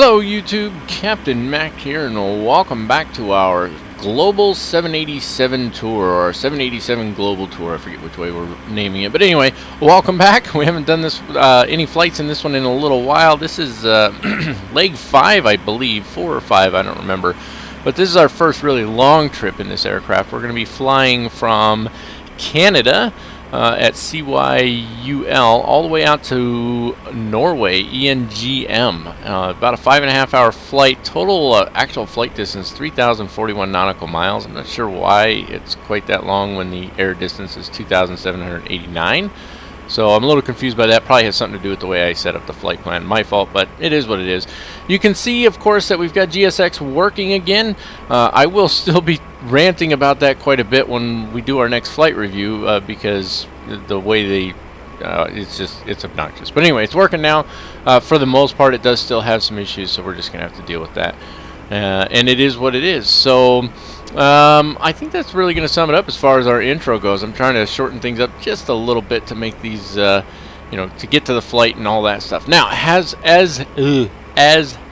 Hello YouTube, Captain Mac here, and welcome back to our Global 787 Tour, or 787 Global Tour. I forget which way we're naming it, but anyway, welcome back. We haven't done this any flights in this one in a little while. This is leg 5, I believe, 4 or 5, I don't remember. But this is our first really long trip in this aircraft. We're going to be flying from Canada at CYUL all the way out to Norway, ENGM. About a 5.5 hour flight. Total actual flight distance 3,041 nautical miles. I'm not sure why it's quite that long when the air distance is 2,789. So I'm a little confused by that. Probably has something to do with the way I set up the flight plan. My fault, but it is what it is. You can see, of course, that we've got GSX working again. I will still be ranting about that quite a bit when we do our next flight review because the way it's obnoxious. But anyway, it's working now. For the most part, it does still have some issues, so we're just going to have to deal with that. And it is what it is. So I think that's really going to sum it up as far as our intro goes. I'm trying to shorten things up just a little bit to make these, to get to the flight and all that stuff. Now, as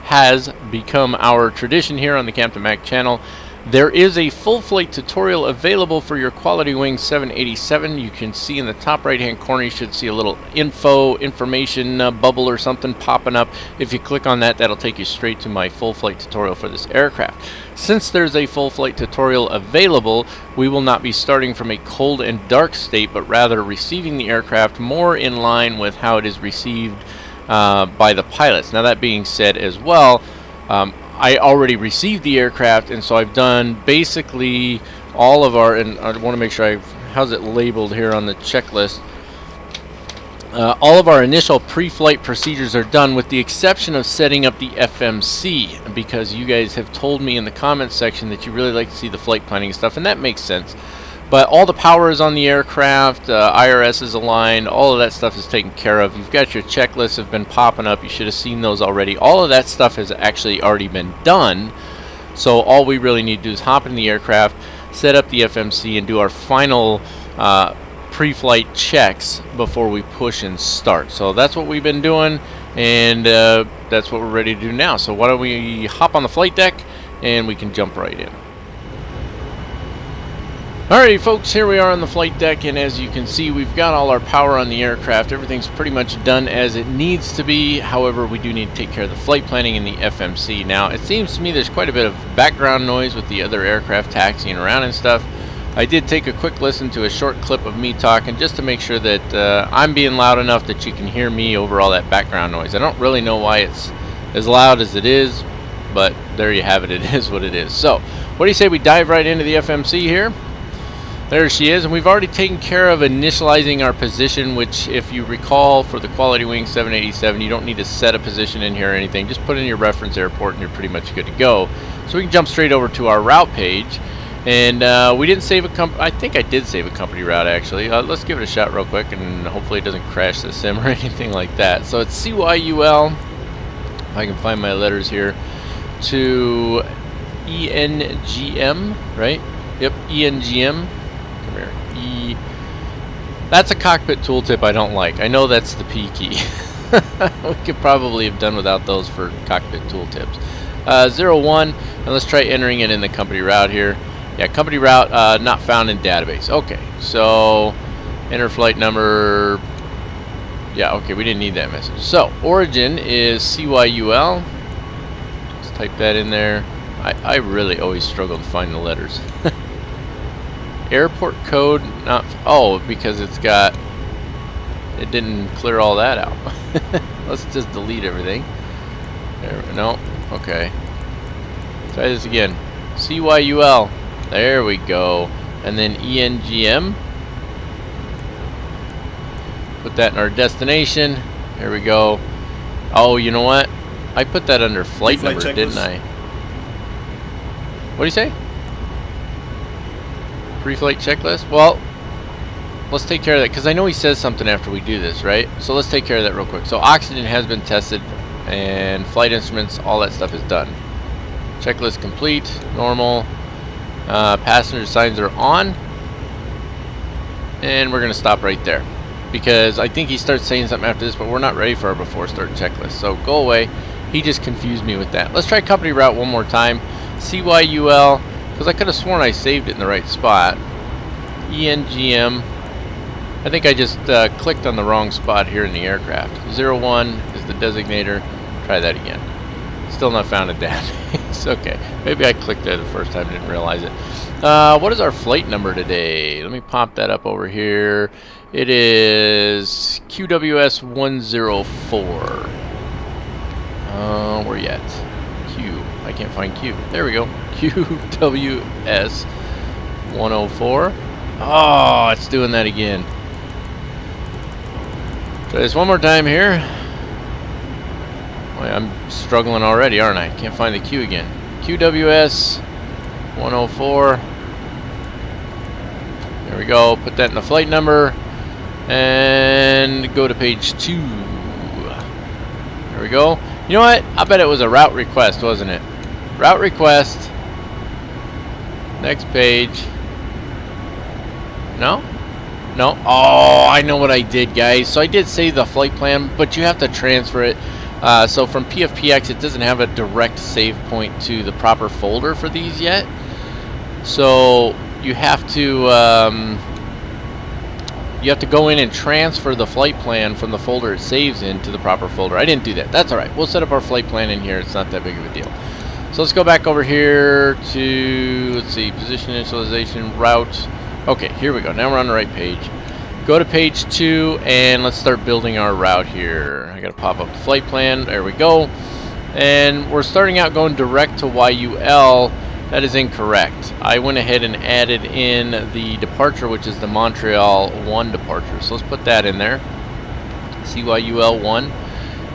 has become our tradition here on the Captain Mac channel, there is a full flight tutorial available for your Quality Wing 787. You can see in the top right hand corner, you should see a little information bubble or something popping up. If you click on that, that'll take you straight to my full flight tutorial for this aircraft. Since there's a full flight tutorial available, we will not be starting from a cold and dark state, but rather receiving the aircraft more in line with how it is received by the pilots. Now, that being said as well, I already received the aircraft, and so I've done basically all of our, and I want to make sure how's it labeled here on the checklist. All of our initial pre-flight procedures are done with the exception of setting up the FMC, because you guys have told me in the comments section that you really like to see the flight planning stuff, and that makes sense. But all the power is on the aircraft, IRS is aligned, all of that stuff is taken care of. You've got your checklists have been popping up, you should have seen those already. All of that stuff has actually already been done. So all we really need to do is hop in the aircraft, set up the FMC, and do our final pre-flight checks before we push and start. So that's what we've been doing, and that's what we're ready to do now. So why don't we hop on the flight deck and we can jump right in. Alrighty folks, here we are on the flight deck, and as you can see, we've got all our power on the aircraft. Everything's pretty much done as it needs to be. However, we do need to take care of the flight planning in the FMC. Now, it seems to me there's quite a bit of background noise with the other aircraft taxiing around and stuff. I did take a quick listen to a short clip of me talking just to make sure that I'm being loud enough that you can hear me over all that background noise. I don't really know why it's as loud as it is, but there you have it. It is what it is. So, what do you say we dive right into the FMC here? There she is, and we've already taken care of initializing our position, which, if you recall, for the Quality Wing 787, you don't need to set a position in here or anything. Just put in your reference airport and you're pretty much good to go. So we can jump straight over to our route page. And we didn't save a company. I think I did save a company route, actually. Let's give it a shot real quick, and hopefully it doesn't crash the sim or anything like that. So it's CYUL, if I can find my letters here, to ENGM, right? Yep, ENGM. That's a cockpit tooltip I don't like. I know that's the P key. We could probably have done without those for cockpit tooltips. 01, and let's try entering it in the company route here. Yeah, company route not found in database. Okay, so enter flight number. Yeah, okay, we didn't need that message. So origin is CYUL. Let's type that in there. I really always struggle to find the letters. Airport code not, oh, because it didn't clear all that out. Let's just delete everything. No, okay. Try this again. CYUL. There we go. And then ENGM. Put that in our destination. There we go. Oh, you know what? I put that under flight number, didn't I? What do you say? Pre-flight checklist? Well, let's take care of that, because I know he says something after we do this, right? So let's take care of that real quick. So oxygen has been tested, and flight instruments, all that stuff is done. Checklist complete, normal. Passenger signs are on. And we're going to stop right there, because I think he starts saying something after this, but we're not ready for our before start checklist. So go away, He just confused me with that. Let's try company route one more time. CYUL, because I could have sworn I saved it in the right spot. ENGM. I think I just clicked on the wrong spot here in the aircraft. 01 is the designator. Try that again. Still not found a database. Okay, maybe I clicked there the first time and didn't realize it. What is our flight number today? Let me pop that up over here. It is QWS 104. Where you at? Q. I can't find Q. There we go. QWS 104. Oh, it's doing that again. Try this one more time here. Boy, I'm struggling already, aren't I? Can't find the Q again. QWS 104. There we go. Put that in the flight number. And go to page 2. There we go. You know what? I bet it was a route request, wasn't it? Route request. Next page. No? No? Oh, I know what I did, guys. So I did save the flight plan, but you have to transfer it. So from PFPX, it doesn't have a direct save point to the proper folder for these yet. So you have to go in and transfer the flight plan from the folder it saves in to the proper folder. I didn't do that. That's all right. We'll set up our flight plan in here. It's not that big of a deal. So let's go back over here to, let's see, position initialization, route. Okay, here we go. Now we're on the right page. Go to page 2 and let's start building our route here. I got to pop up the flight plan. There we go. And we're starting out going direct to YUL. That is incorrect. I went ahead and added in the departure, which is the Montreal 1 departure. So let's put that in there. CYUL 1.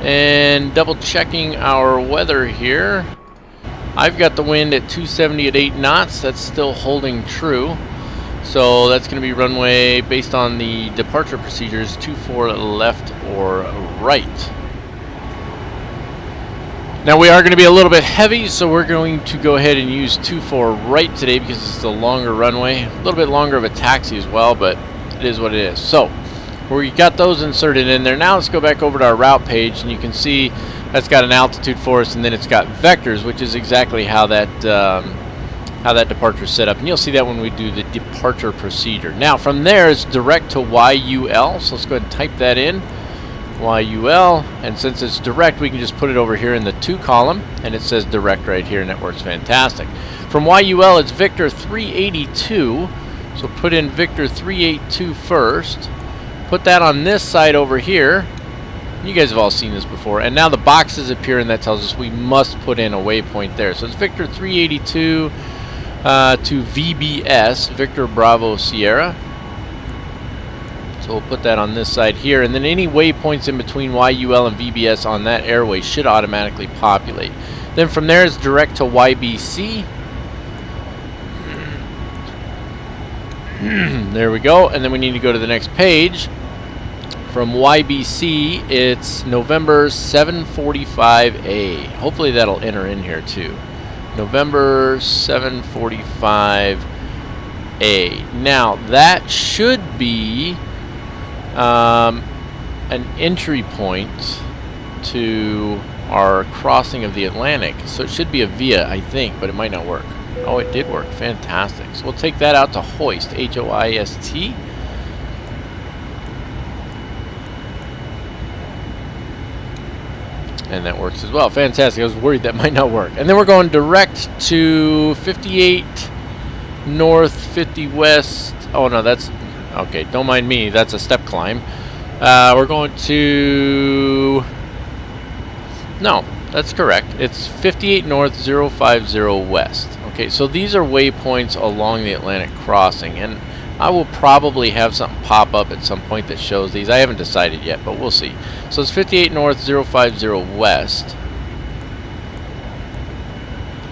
And double checking our weather here. I've got the wind at 270 at 8 knots. That's still holding true. So that's going to be runway based on the departure procedures 24 left or right. Now we are going to be a little bit heavy, so we're going to go ahead and use 24 right today because it's a longer runway. A little bit longer of a taxi as well, but it is what it is. So we got those inserted in there. Now let's go back over to our route page, and you can see that's got an altitude for us, and then it's got vectors, which is exactly how that departure is set up. And you'll see that when we do the departure procedure. Now from there, it's direct to YUL. So let's go ahead and type that in. YUL, and since it's direct, we can just put it over here in the 2 column, and it says direct right here, and that works fantastic. From YUL, it's Victor 382, so put in Victor 382 first. Put that on this side over here. You guys have all seen this before, and now the boxes appear, and that tells us we must put in a waypoint there. So it's Victor 382 to VBS, Victor Bravo Sierra. So we'll put that on this side here, and then any waypoints in between YUL and VBS on that airway should automatically populate. Then from there it's direct to YBC. There we go, and then we need to go to the next page. From YBC, it's November 745A. Hopefully that'll enter in here too. November 745A. Now that should be an entry point to our crossing of the Atlantic. So it should be a VIA, I think, but it might not work. Oh, it did work. Fantastic. So we'll take that out to hoist, H-O-I-S-T. And that works as well. Fantastic. I was worried that might not work. And then we're going direct to 58 north, 50 west. Oh, no, that's... Okay, don't mind me. That's a step climb. We're going to... No, that's correct. It's 58 north, 050 west. Okay, so these are waypoints along the Atlantic crossing, and I will probably have something pop up at some point that shows these. I haven't decided yet, but we'll see. So it's 58 north, 050 west.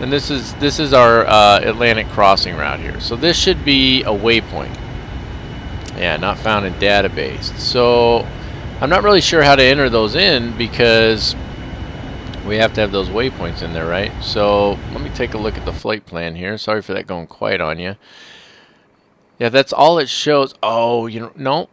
And this is our Atlantic crossing route here. So this should be a waypoint. Yeah, not found in database. So I'm not really sure how to enter those in because we have to have those waypoints in there, right? So let me take a look at the flight plan here. Sorry for that going quiet on you. Yeah, that's all it shows. Oh, you know, no.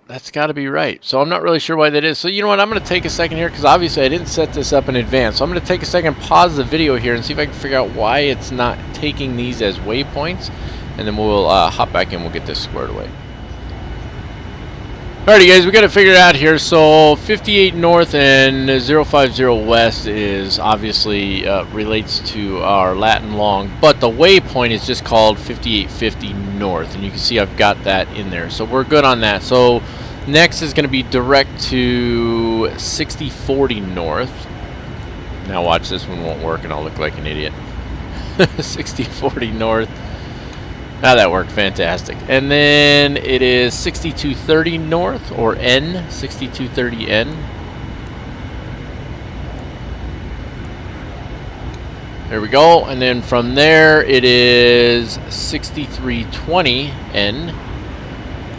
That's got to be right. So I'm not really sure why that is. So you know what? I'm going to take a second here because obviously I didn't set this up in advance. So I'm going to take a second, pause the video here, and see if I can figure out why it's not taking these as waypoints. And then we'll hop back in. We'll get this squared away. Alrighty, guys, we got to figure it out here. So 58 north and 050 west is obviously relates to our Latin long, but the waypoint is just called 5850 north, and you can see I've got that in there. So we're good on that. So next is going to be direct to 6040 north. Now watch, this one won't work, and I'll look like an idiot. 6040 north. Now that worked fantastic. And then it is 6230 north, or N, 6230N. There we go. And then from there it is 6320N.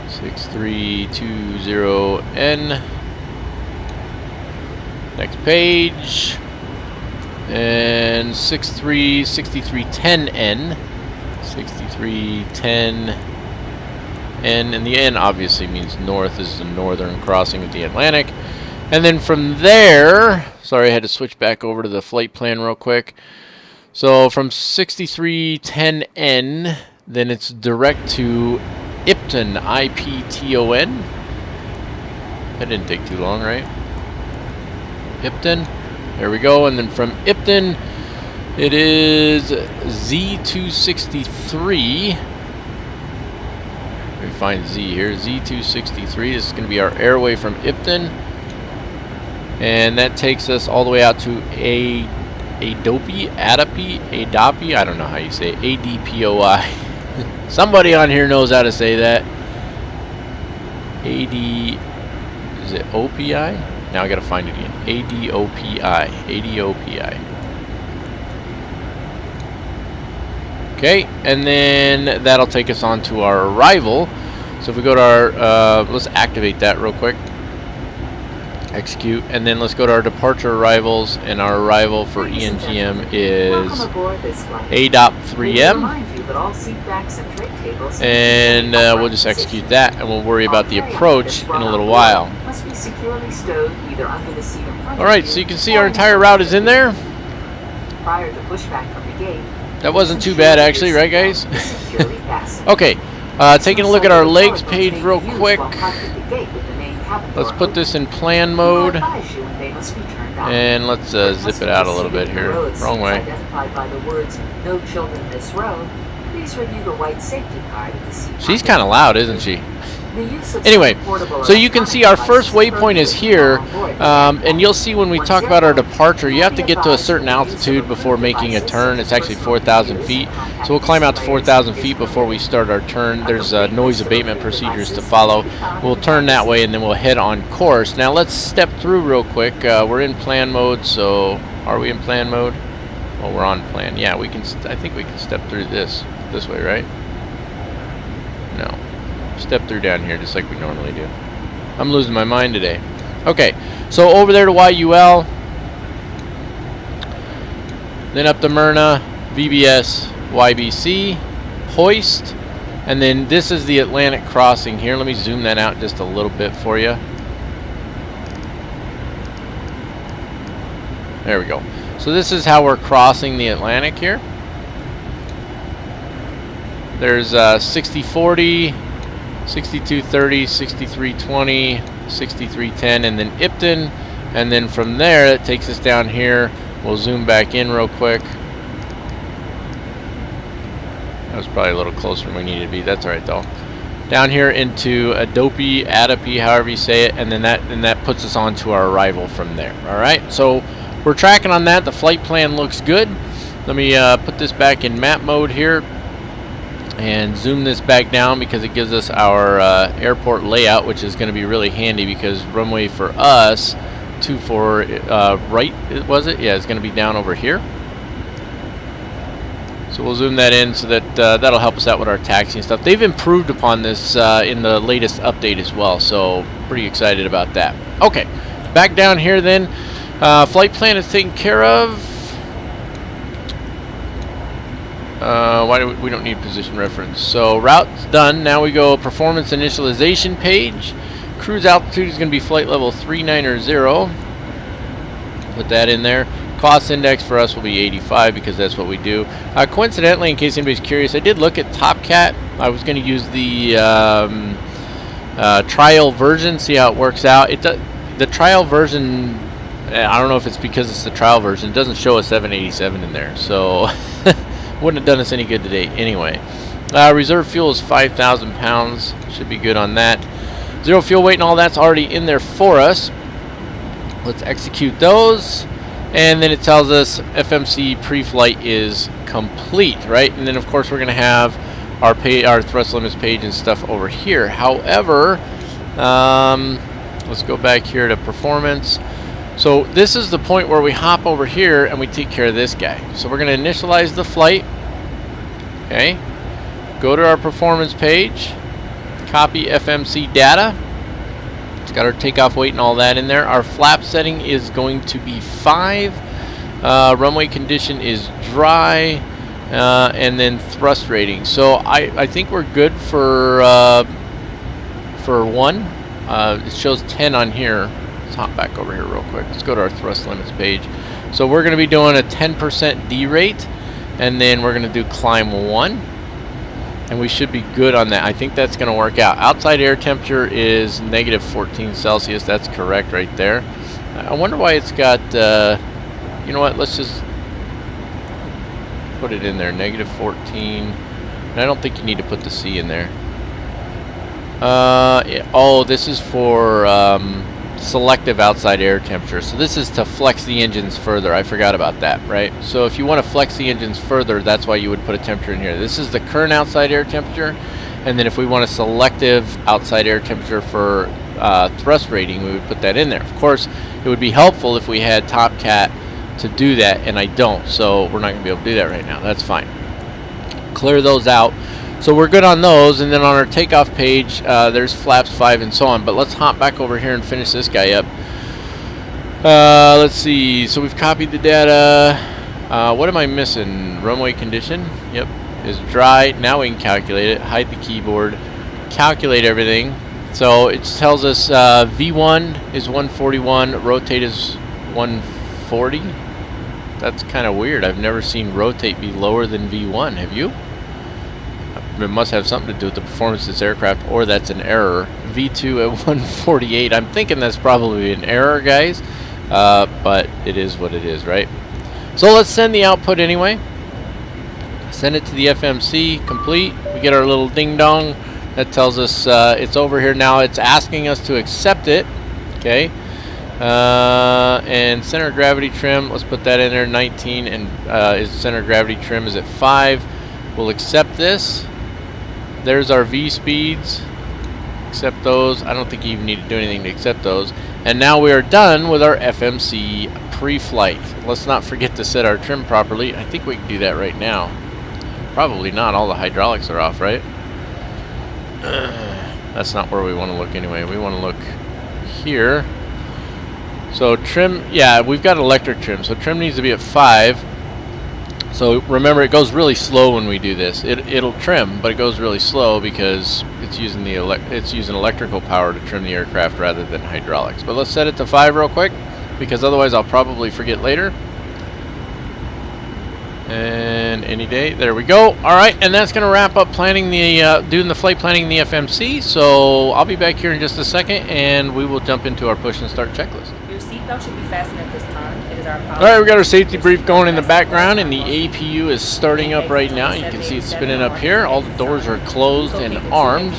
6320N. Next page. And 6310N. 6310N, and the N obviously means north. This is the northern crossing of the Atlantic. And then from there, sorry, I had to switch back over to the flight plan real quick. So from 6310N, then it's direct to Ipton, IPTON. That didn't take too long, right? Ipton, there we go. And then from Ipton, it is Z263. Let me find Z here. Z263. This is going to be our airway from Ipton. And that takes us all the way out to ADOPI. I don't know how you say it. ADPOI. Somebody on here knows how to say that. Is it OPI? Now I got to find it again. ADOPI. ADOPI. Okay, and then that'll take us on to our arrival. So if we go to our, let's activate that real quick. Execute, and then let's go to our departure arrivals, and our arrival for ENGM is A.3M. And we'll just execute that, and we'll worry about the approach in a little while. Alright, so you can see our entire route is in there. Prior to pushback from the gate. That wasn't too bad, actually, right, guys? Okay, taking a look at our legs page real quick. Let's put this in plan mode. And let's zip it out a little bit here. Wrong way. She's kind of loud, isn't she? Anyway, so you can see our first waypoint is here, and you'll see when we talk about our departure, you have to get to a certain altitude before making a turn. It's actually 4,000 feet, so we'll climb out to 4,000 feet before we start our turn. There's noise abatement procedures to follow. We'll turn that way, and then we'll head on course. Now let's step through real quick. We're in plan mode, so are we in plan mode? Well, we're on plan. Yeah, we can. I think we can step through this way, right? No. Step through down here just like we normally do. I'm losing my mind today. Okay, so over there to YUL, then up to Myrna, VBS, YBC, Hoist, and then this is the Atlantic crossing here. Let me zoom that out just a little bit for you. There we go. So this is how we're crossing the Atlantic here. There's 6040, 6230, 6320, 6310, and then Ipton, and then from there it takes us down here. We'll zoom back in real quick. That was probably a little closer than we needed to be. That's alright though. Down here into ADOPI, however you say it, and then that puts us on to our arrival from there. Alright, so we're tracking on that. The flight plan looks good. Let me put this back in map mode here and zoom this back down because it gives us our airport layout, which is going to be really handy because runway for us 24 right, was it? Yeah, it's going to be down over here. So we'll zoom that in so that that'll help us out with our taxi and stuff. They've improved upon this in the latest update as well, so pretty excited about that. Okay, back down here then. Flight plan is taken care of. Why do we don't need position reference? So route's done. Now we go performance initialization page. Cruise altitude is going to be flight level 390. Put that in there. Cost index for us will be 85 because that's what we do. Coincidentally, in case anybody's curious, I did look at TopCat. I was going to use the trial version, see how it works out. The trial version, I don't know if it's because it's the trial version, it doesn't show a 787 in there, so wouldn't have done us any good today anyway. Reserve fuel is 5,000 pounds. Should be good on that. Zero fuel weight and all that's already in there for us. Let's execute those. And then it tells us FMC pre-flight is complete, right? And then of course we're going to have our thrust limits page and stuff over here. However, let's go back here to performance. So this is the point where we hop over here and we take care of this guy. So we're going to initialize the flight. Okay. Go to our performance page. Copy FMC data. It's got our takeoff weight and all that in there. Our flap setting is going to be 5. Runway condition is dry. And then thrust rating. So I think we're good for 1. It shows 10 on here. Let's hop back over here real quick. Let's go to our thrust limits page. So we're going to be doing a 10% D rate. And then we're going to do climb 1. And we should be good on that. I think that's going to work out. Outside air temperature is negative 14 Celsius. That's correct right there. I wonder why it's got, you know what, let's just put it in there, negative 14. And I don't think you need to put the C in there. Oh, this is for selective outside air temperature. So this is to flex the engines further. I forgot about that, right? So if you want to flex the engines further, that's why you would put a temperature in here. This is the current outside air temperature. And then if we want a selective outside air temperature for thrust rating, we would put that in there. Of course, it would be helpful if we had TopCat to do that, and I don't. So we're not going to be able to do that right now. That's fine. Clear those out. So we're good on those, and then on our takeoff page, there's flaps 5 and so on. But let's hop back over here and finish this guy up. Let's see. So we've copied the data. What am I missing? Runway condition. Yep, is dry. Now we can calculate it. Hide the keyboard. Calculate everything. So it tells us V1 is 141. Rotate is 140. That's kind of weird. I've never seen rotate be lower than V1. Have you? It must have something to do with the performance of this aircraft, or that's an error. V2 at 148. I'm thinking that's probably an error, guys, but it is what it is, right? So let's send the output anyway. Send it to the FMC, complete. We get our little ding dong that tells us it's over here now. It's asking us to accept it, okay? And center of gravity trim, let's put that in there, 19, and is center of gravity trim is at 5. We'll accept this. There's our V speeds. Accept those. I don't think you even need to do anything to accept those. And now we are done with our FMC pre-flight. Let's not forget to set our trim properly. I think we can do that right now. Probably not. All the hydraulics are off, right? That's not where we want to look anyway. We want to look here. So trim, yeah, we've got electric trim. So trim needs to be at 5. So remember, it goes really slow when we do this. It'll trim, but it goes really slow because it's using electrical power to trim the aircraft rather than hydraulics. But let's set it to 5 real quick, because otherwise I'll probably forget later. And any day, there we go. All right, and that's going to wrap up planning the doing the flight planning in the FMC. So I'll be back here in just a second, and we will jump into our push and start checklist. Your seatbelt should be fastened at this time. It is our policy. All right, we got our safety brief going in the background, and the APU is starting up right now. You can see it spinning up here. All the doors are closed and armed.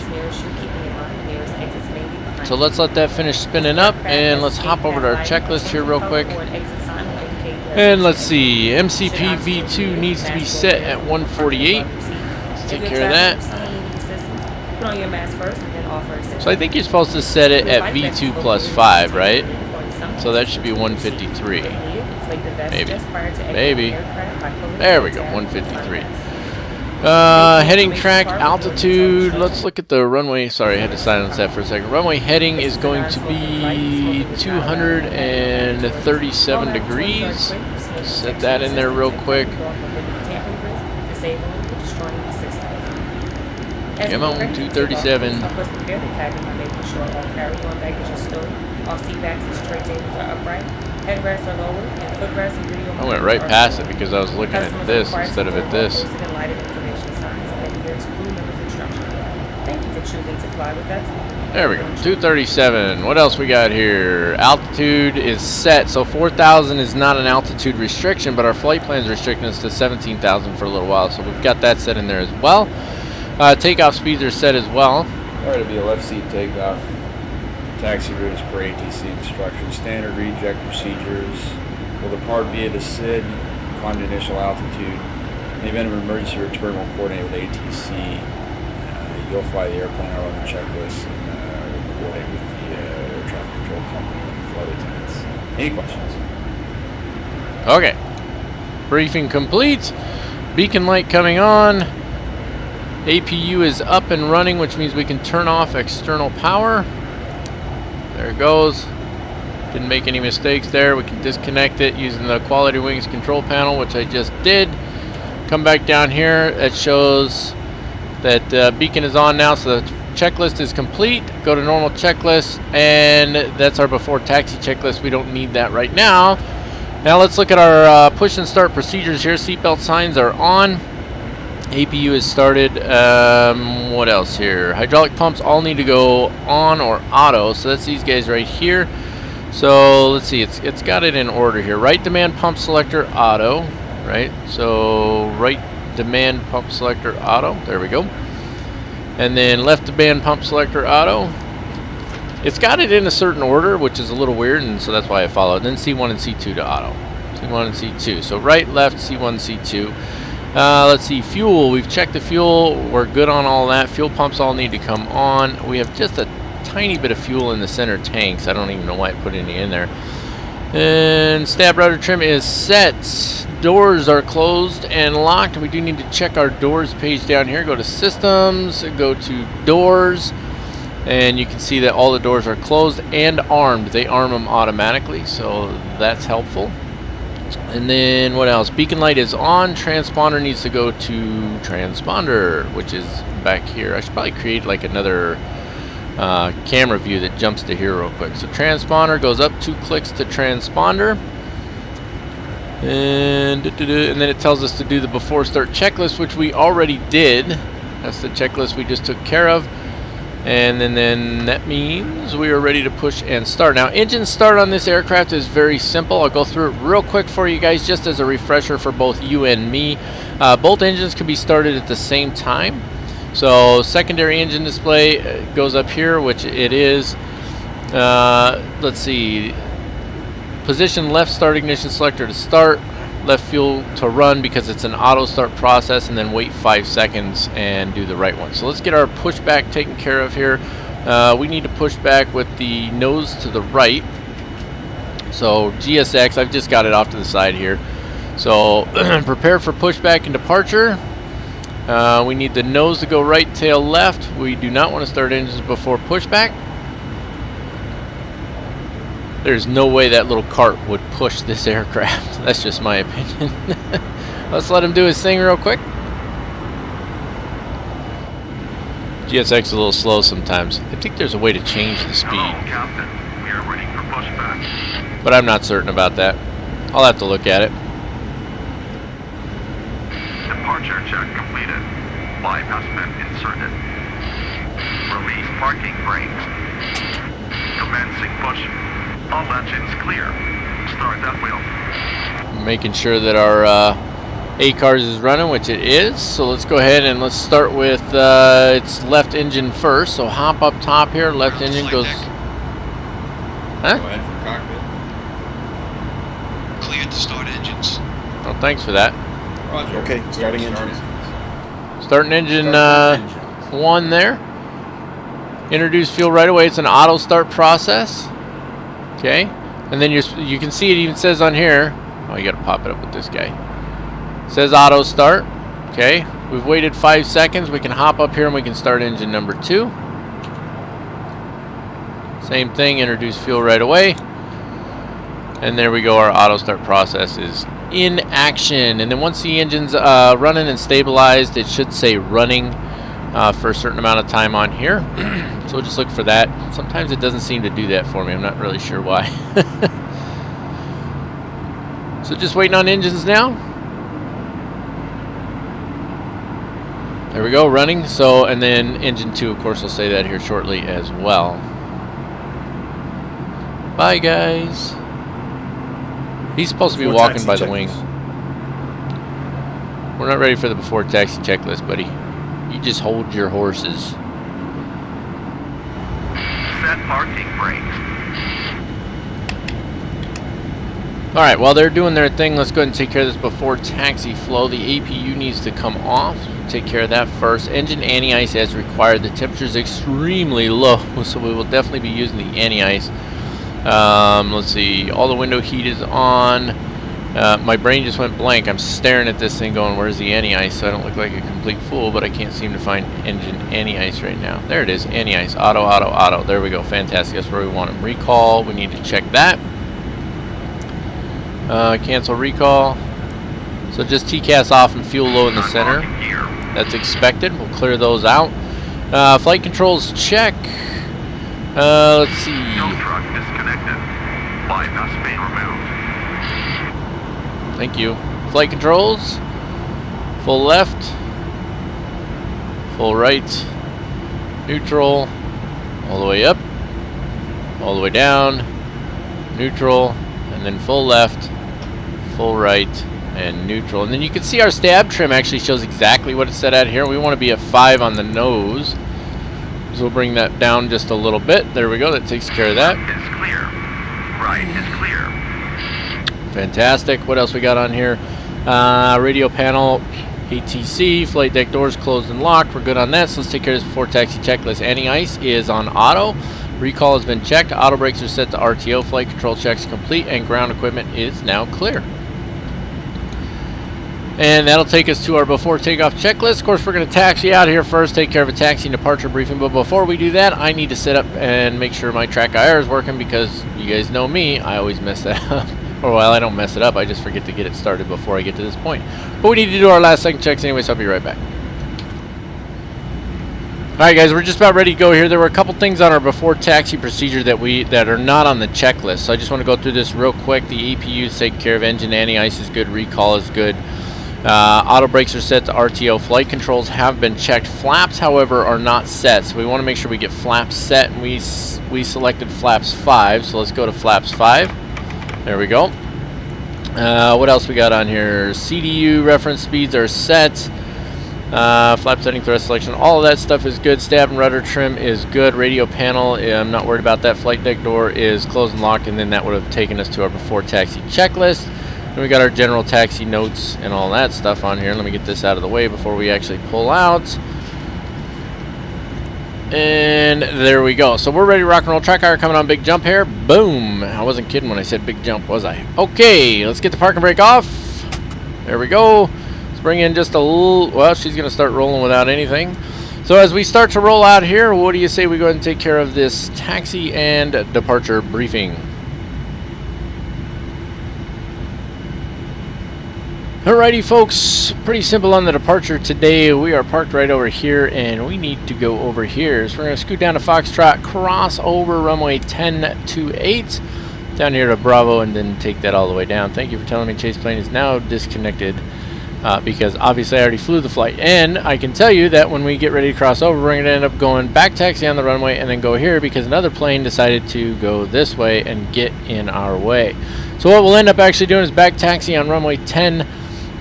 So let's let that finish spinning up, and let's hop over to our checklist here real quick. And let's see, MCP V2 needs to be set at 148. Let's take care of that. So I think you're supposed to set it at V2 plus 5, right? So that should be 153. Maybe. There we go, 153. Heading track altitude. Let's look at the runway. Sorry, I had to silence that for a second. Runway heading is going to be 237 degrees. Set that in there real quick. As Come we on, get ready to 237. take off, please prepare the cabin by making sure all carry-on baggage is stowed, all seat backs and tray tables are upright, headrests are lowered, and footrests and video I went right past it because I was looking at this instead of at this. And lighted information signs and adhere to crew members' instructions. Thank you for choosing to fly with us. There we go, 237. What else we got here? Altitude is set, so 4,000 is not an altitude restriction, but our flight plan's restricting us to 17,000 for a little while, so we've got that set in there as well. Takeoff speeds are set as well. Alright, it'll be a left seat takeoff. Taxi route is per ATC instructions. Standard reject procedures. Will depart via the SID, climb to initial altitude. In the event of an emergency return, we'll coordinate with ATC. You'll fly the airplane out on the checklist and coordinate with the air traffic control company and the flight attendants. Any questions? Okay. Briefing complete. Beacon light coming on. APU is up and running, which means we can turn off external power. There it goes. Didn't make any mistakes there. We can disconnect it using the Quality Wings control panel, which I just did. Come back down here. It shows that beacon is on now, so the checklist is complete. Go to normal checklist, and that's our before taxi checklist. We don't need that right now. Now let's look at our push and start procedures here. Seatbelt signs are on. APU is started. What else here? Hydraulic pumps all need to go on or auto, so that's these guys right here. So let's see, it's got it in order here. Right demand pump selector auto, right? So right demand pump selector auto, there we go. And then left demand pump selector auto. It's got it in a certain order, which is a little weird, and so that's why I followed. Then C1 and C2 to auto. C1 and C2. So right, left, C1, C2. Let's see, fuel. We've checked the fuel. We're good on all that. Fuel pumps all need to come on. We have just a tiny bit of fuel in the center tanks. I don't even know why I put any in there. And stab rudder trim is set. Doors are closed and locked. We do need to check our doors page down here. Go to systems, go to doors, and you can see that all the doors are closed and armed. They arm them automatically, so that's helpful. And then what else? Beacon light is on. Transponder needs to go to transponder, which is back here. I should probably create like another camera view that jumps to here real quick. So transponder goes up 2 clicks to transponder, and then it tells us to do the before start checklist, which we already did. That's the checklist we just took care of. And then that means we are ready to push and start. Now, engine start on this aircraft is very simple. I'll go through it real quick for you guys just as a refresher for both you and me. Both engines can be started at the same time. So secondary engine display goes up here, which it is. Let's see. Position left start ignition selector to start. Left fuel to run because it's an auto start process, and then wait 5 seconds and do the right one. So let's get our pushback taken care of here. We need to push back with the nose to the right. So GSX, I've just got it off to the side here. So prepare for pushback and departure. We need the nose to go right, tail left. We do not want to start engines before pushback. There's no way that little cart would push this aircraft. That's just my opinion. Let's let him do his thing real quick. GSX is a little slow sometimes. I think there's a way to change the speed. Hello, Captain. We are ready for pushback. But I'm not certain about that. I'll have to look at it. Departure check completed. Bypass vent inserted. Release parking brakes. Commencing push. All engines clear. Start that wheel. Making sure that our A-cars is running, which it is. So let's go ahead and let's start with its left engine first. So hop up top here. Left engine goes. Huh? Go ahead for cockpit. Cleared to start engines. Well, thanks for that. Roger. Okay, starting engines. Starting engine 1 there. Introduce fuel right away. It's an auto start process. Okay, and then you can see it even says on here. Oh, you got to pop it up with this guy. It says auto start. Okay, we've waited 5 seconds. We can hop up here and we can start engine number 2. Same thing. Introduce fuel right away. And there we go. Our auto start process is in action. And then once the engine's running and stabilized, it should say running for a certain amount of time on here. So we'll just look for that. Sometimes it doesn't seem to do that for me. I'm not really sure why. So just waiting on engines now. There we go, running. So, and then engine 2, of course, will say that here shortly as well. Bye, guys. He's supposed to be walking by the wing. We're not ready for the before taxi checklist, buddy. You just hold your horses. Set parking brakes. Alright, while they're doing their thing, let's go ahead and take care of this before taxi flow. The APU needs to come off. Take care of that first. Engine anti-ice as required. The temperature is extremely low, so we will definitely be using the anti-ice. Let's see. All the window heat is on. My brain just went blank. I'm staring at this thing going, where's the anti-ice? So I don't look like a complete fool, but I can't seem to find engine anti-ice right now. There it is. Anti-ice. Auto, auto, auto. There we go. Fantastic. That's where we want them. Recall. We need to check that. Cancel recall. So just TCAS off and fuel low in the center. That's expected. We'll clear those out. Flight controls check. Let's see. Tow truck disconnected. Bypass main removed. Thank you. Flight controls. Full left. Full right. Neutral. All the way up. All the way down. Neutral. And then full left. Full right. And neutral. And then you can see our stab trim actually shows exactly what it's set at here. We want to be at 5 on the nose. So we'll bring that down just a little bit. There we go. That takes care of that. It's clear. Right is clear. Fantastic. What else we got on here? Radio panel, ATC, flight deck doors closed and locked. We're good on that. So let's take care of this before taxi checklist. Anti-ice is on auto. Recall has been checked. Auto brakes are set to RTO. Flight control checks complete. And ground equipment is now clear. And that'll take us to our before takeoff checklist. Of course, we're going to taxi out here first, take care of a taxi and departure briefing. But before we do that, I need to set up and make sure my track IR is working because you guys know me, I always mess that up. Or well, I don't mess it up, I just forget to get it started before I get to this point. But we need to do our last second checks anyway, so I'll be right back. Alright guys, we're just about ready to go here. There were a couple things on our before taxi procedure that are not on the checklist. So I just want to go through this real quick. The EPU is taken care of, engine anti-ice is good, recall is good. Auto brakes are set to RTO. Flight controls have been checked. Flaps, however, are not set. So we want to make sure we get flaps set. And we selected flaps 5. So let's go to flaps 5. There we go. What else we got on here? CDU reference speeds are set. Flap setting, thrust selection. All of that stuff is good. Stab and rudder trim is good. Radio panel, I'm not worried about that. Flight deck door is closed and locked. And then that would have taken us to our before taxi checklist. And we got our general taxi notes and all that stuff on here. Let me get this out of the way before we actually pull out. And there we go. So we're ready to rock and roll. Track IR coming on, big jump here. Boom. I wasn't kidding when I said big jump, was I? Okay, let's get the parking brake off. There we go. Let's bring in just a little, well, she's going to start rolling without anything. So as we start to roll out here, what do you say we go ahead and take care of this taxi and departure briefing? Alrighty folks, pretty simple on the departure today. We are parked right over here and we need to go over here. So we're going to scoot down to Foxtrot, cross over runway 1028, down here to Bravo, and then take that all the way down. Thank you for telling me Chase plane is now disconnected because obviously I already flew the flight. And I can tell you that when we get ready to cross over, we're going to end up going back taxi on the runway and then go here because another plane decided to go this way and get in our way. So what we'll end up actually doing is back taxi on runway 10.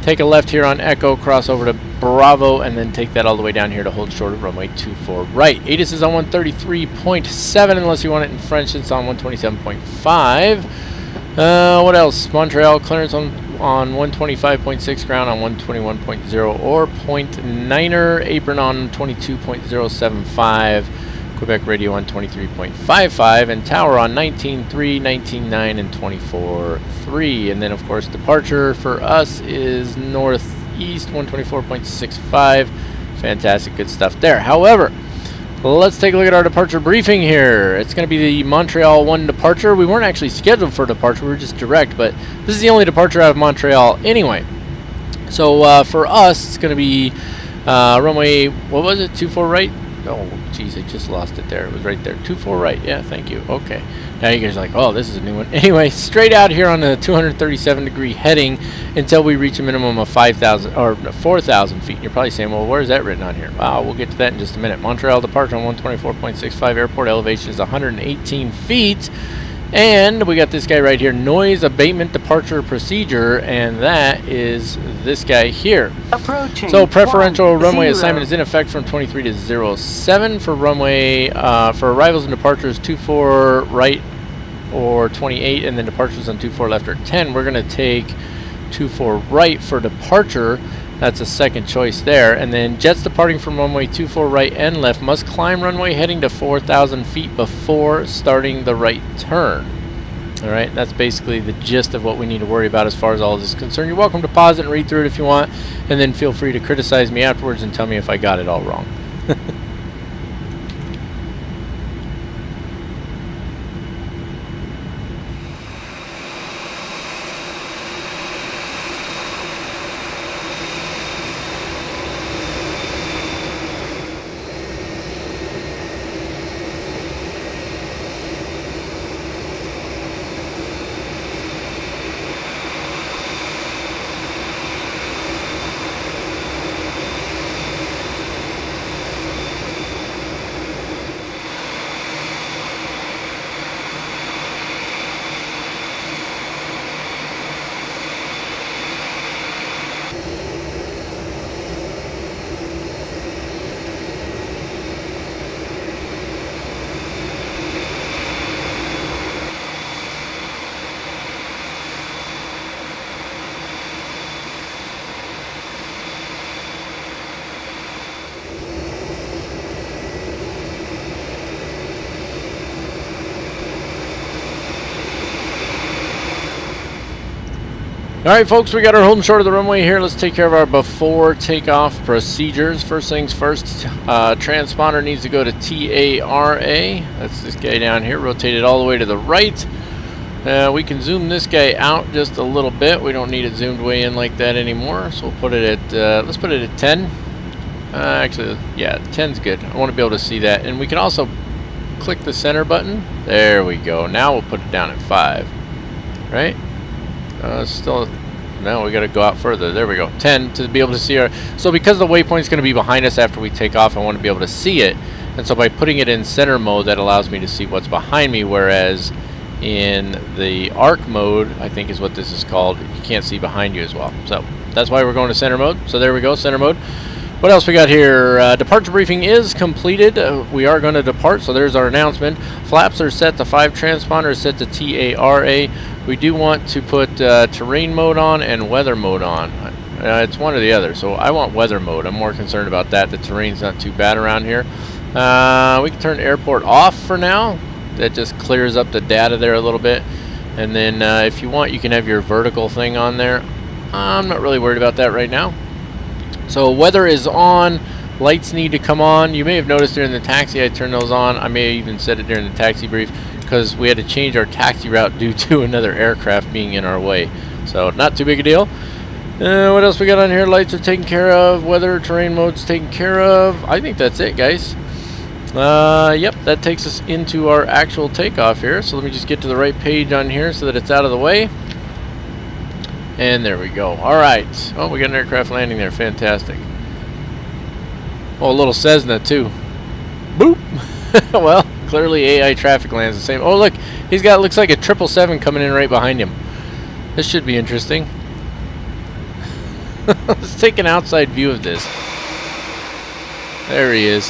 Take a left here on Echo, cross over to Bravo, and then take that all the way down here to hold short of runway 24 right. ATIS is on 133.7, unless you want it in French, it's on 127.5. What else? Montreal clearance on 125.6, ground on 121.0 or 0.9er, apron on 22.075. Quebec radio on 23.55 and tower on 19.3, 19.9, and 24.3. And then of course departure for us is northeast 124.65. Fantastic, good stuff there. However, let's take a look at our departure briefing here. It's going to be the Montreal 1 departure. We weren't actually scheduled for departure, we were just direct, but this is the only departure out of Montreal anyway. So for us, it's going to be Runway, what was it? 24 right? Oh, geez, I just lost it there. It was right there. 24 right. Yeah, thank you. Okay. Now you guys are like, oh, this is a new one. Anyway, straight out here on the 237-degree heading until we reach a minimum of 5,000 or 4,000 feet. You're probably saying, well, where's that written on here? Wow, we'll get to that in just a minute. Montreal departure on 124.65. Airport elevation is 118 feet. And we got this guy right here, noise abatement departure procedure, and that is this guy here. Approaching. So preferential runway assignment is in effect from 23 to 07 for runway for arrivals and departures 24 right or 28, and then departures on 24 left or 10. We're going to take 24 right for departure. That's a second choice there. And then jets departing from runway 24 right and left must climb runway heading to 4,000 feet before starting the right turn. Alright, that's basically the gist of what we need to worry about as far as all of this is concerned. You're welcome to pause it and read through it if you want, and then feel free to criticize me afterwards and tell me if I got it all wrong. Alright folks, we got our holding short of the runway here. Let's take care of our before takeoff procedures. First things first, transponder needs to go to TARA. That's this guy down here, rotated all the way to the right. We can zoom this guy out just a little bit. We don't need it zoomed way in like that anymore. So we'll put it at, let's put it at 10. Actually, yeah, 10's good. I want to be able to see that. And we can also click the center button. There we go. Now we'll put it down at 5. Right? Still, no, we got to go out further. There we go. 10 to be able to see our. So because the waypoint's going to be behind us after we take off, I want to be able to see it. And so by putting it in center mode, that allows me to see what's behind me. Whereas in the arc mode, I think is what this is called, you can't see behind you as well. So that's why we're going to center mode. So there we go, center mode. What else we got here? Departure briefing is completed. We are going to depart, so there's our announcement. Flaps are set to 5, transponder is set to TARA. We do want to put terrain mode on and weather mode on. It's one or the other, so I want weather mode. I'm more concerned about that. The terrain's not too bad around here. We can turn airport off for now. That just clears up the data there a little bit. And then if you want, you can have your vertical thing on there. I'm not really worried about that right now. So weather is on, lights need to come on. You may have noticed during the taxi I turned those on. I may have even said it during the taxi brief because we had to change our taxi route due to another aircraft being in our way. So not too big a deal. What else we got on here? Lights are taken care of, weather, terrain mode's taken care of. I think that's it, guys. Yep, that takes us into our actual takeoff here. So let me just get to the right page on here so that it's out of the way. And there we go. Alright. Oh, we got an aircraft landing there. Fantastic. Oh, a little Cessna, too. Boop! Well, clearly AI traffic lands the same. Oh, look. He's got, looks like a 777 coming in right behind him. This should be interesting. Let's take an outside view of this. There he is.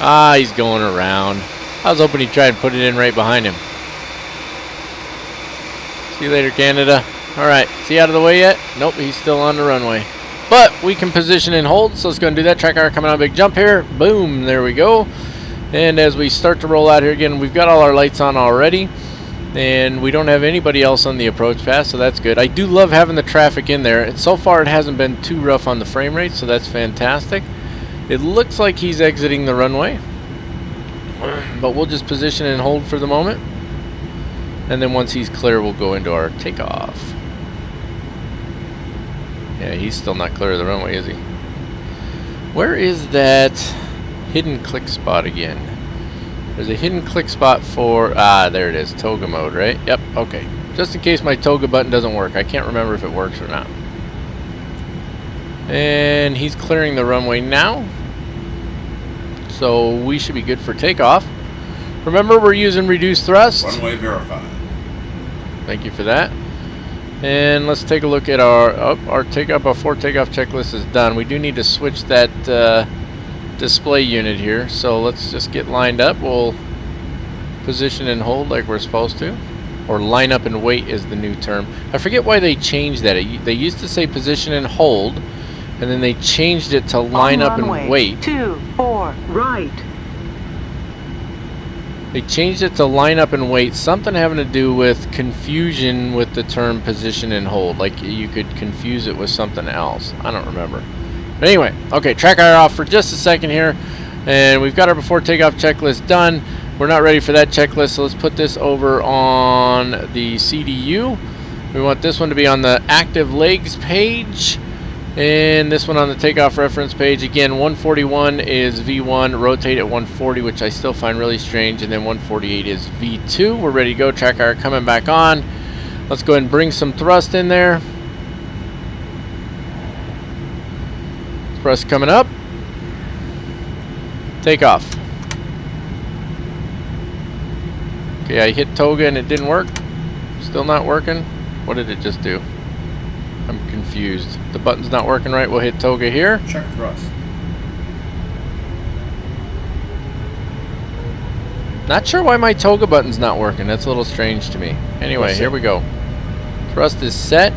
Ah, he's going around. I was hoping he'd try and put it in right behind him. See you later, Canada. Alright, is he out of the way yet? Nope, he's still on the runway. But we can position and hold, so let's go and do that. Track hour coming on a big jump here. Boom, there we go. And as we start to roll out here again, we've got all our lights on already. And we don't have anybody else on the approach path, so that's good. I do love having the traffic in there. And so far it hasn't been too rough on the frame rate, so that's fantastic. It looks like he's exiting the runway. But we'll just position and hold for the moment. And then once he's clear, we'll go into our takeoff. Yeah, he's still not clear of the runway, is he? Where is that hidden click spot again? There's a hidden click spot for... Ah, there it is. Toga mode, right? Yep, okay. Just in case my toga button doesn't work. I can't remember if it works or not. And he's clearing the runway now. So we should be good for takeoff. Remember, we're using reduced thrust. Runway verified. Thank you for that. And let's take a look at our takeoff before takeoff checklist is done. We do need to switch that display unit here. So let's just get lined up. We'll position and hold like we're supposed to. Or line up and wait is the new term. I forget why they changed that. They used to say position and hold, and then they changed it to line up and wait. 24 right. They changed it to line up and wait. Something having to do with confusion with the term position and hold. Like you could confuse it with something else. I don't remember. But anyway, okay, track IR off for just a second here. And we've got our before takeoff checklist done. We're not ready for that checklist, so let's put this over on the CDU. We want this one to be on the active legs page. And this one on the takeoff reference page. Again, 141 is V1, rotate at 140, which I still find really strange, and then 148 is V2. We're ready to go. Track IR coming back on. Let's go ahead and bring some thrust in there. Thrust coming up. Takeoff. Okay, I hit toga and it didn't work. Still not working. What did it just do? I'm confused. The button's not working right. We'll hit toga here. Check thrust. Not sure why my toga button's not working. That's a little strange to me. Anyway, here we go. Thrust is set.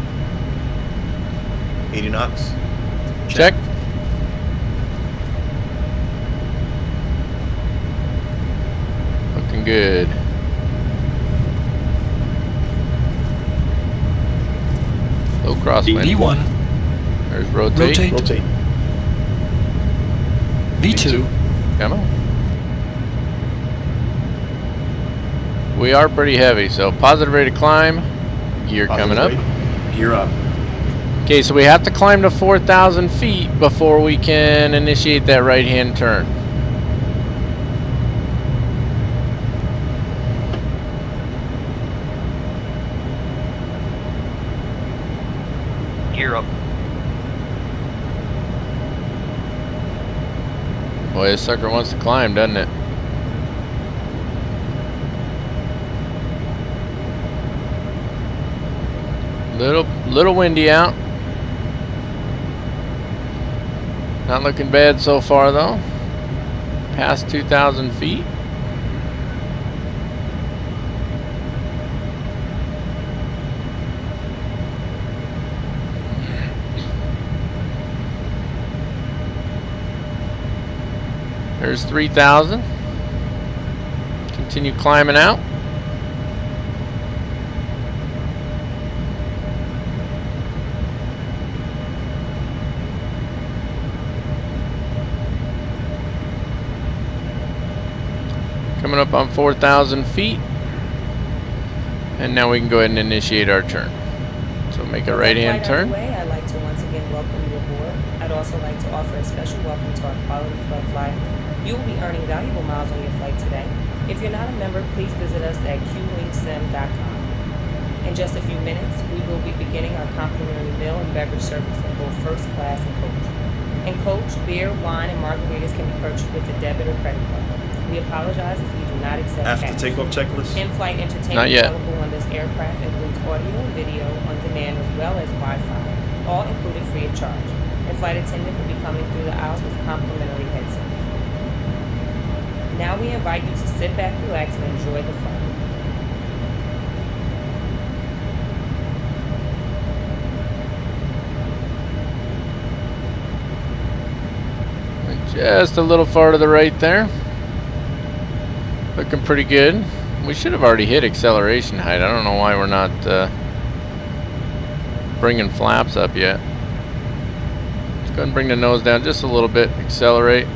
80 knots. Check. Looking good. Low crosswind. V1. There's rotate. Rotate. V2. Come on. We are pretty heavy, so positive rate of climb. Gear coming up. Gear up. Okay, so we have to climb to 4,000 feet before we can initiate that right-hand turn. Gear up. Boy, this sucker wants to climb, doesn't it? Little windy out. Not looking bad so far though. Past 2,000 feet. There's 3,000. Continue climbing out. Coming up on 4,000 feet. And now we can go ahead and initiate our turn. So make a right-hand turn. I'd like to once again welcome you aboard. I'd also like to offer a special welcome to our Quality Club flight. You will be earning valuable miles on your flight today. If you're not a member, please visit us at qlinksim.com. In just a few minutes, we will be beginning our complimentary meal and beverage service in both first class and coach. In coach, beer, wine, and margaritas can be purchased with a debit or credit card. We apologize as we do not accept After cash. takeoff checklist. In-flight entertainment Not yet. available on this aircraft includes audio and video on demand as well as Wi-Fi, all included free of charge. A flight attendant will be coming through the aisles with complimentary headsets. Now we invite you to sit back, relax, and enjoy the flight. Just a little far to the right there. Looking pretty good. We should have already hit acceleration height. I don't know why we're not bringing flaps up yet. Let's go ahead and bring the nose down just a little bit. Accelerate.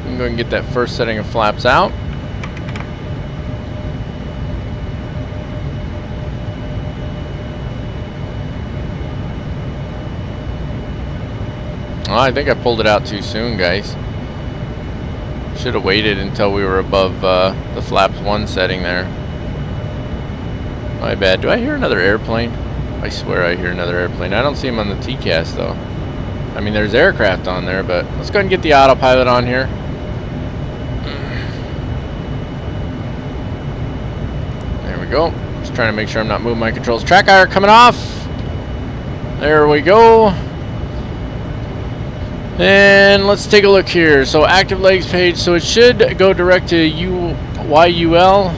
I'm going to get that first setting of flaps out. I think I pulled it out too soon, guys. Should have waited until we were above the flaps 1 setting there. My bad. Do I hear another airplane? I swear I hear another airplane. I don't see him on the TCAS though. I mean, there's aircraft on there, but let's go ahead and get the autopilot on here. There we go. Just trying to make sure I'm not moving my controls. Track IR coming off. There we go. And let's take a look here. So active legs page. So it should go direct to YUL.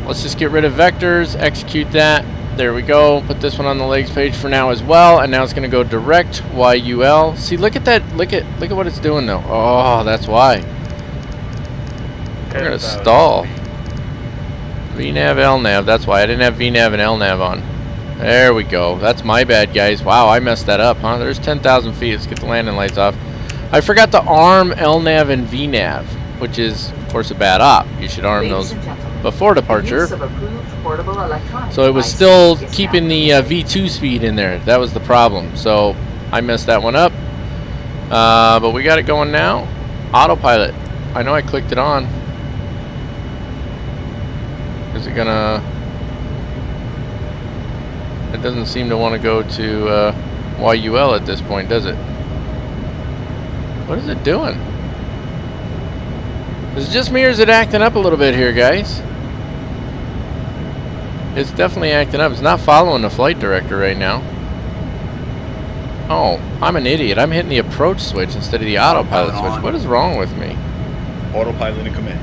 Let's just get rid of vectors. Execute that. There we go. Put this one on the legs page for now as well. And now it's going to go direct YUL. See, look at that. Look at what it's doing though. Oh, that's why. We're going to stall. VNAV, LNAV. That's why I didn't have VNAV and LNAV on. There we go. That's my bad, guys. Wow, I messed that up, huh? There's 10,000 feet. Let's get the landing lights off. I forgot to arm LNAV and VNAV, which is, of course, a bad op. You should arm those before departure. So it was still keeping the V2 speed in there. That was the problem. So I messed that one up. But we got it going now. Autopilot. I know I clicked it on. Is it gonna... It doesn't seem to want to go to YUL at this point, does it? What is it doing? Is it just me or is it acting up a little bit here, guys? It's definitely acting up. It's not following the flight director right now. Oh, I'm an idiot. I'm hitting the approach switch instead of the autopilot switch. What is wrong with me? Autopilot in command.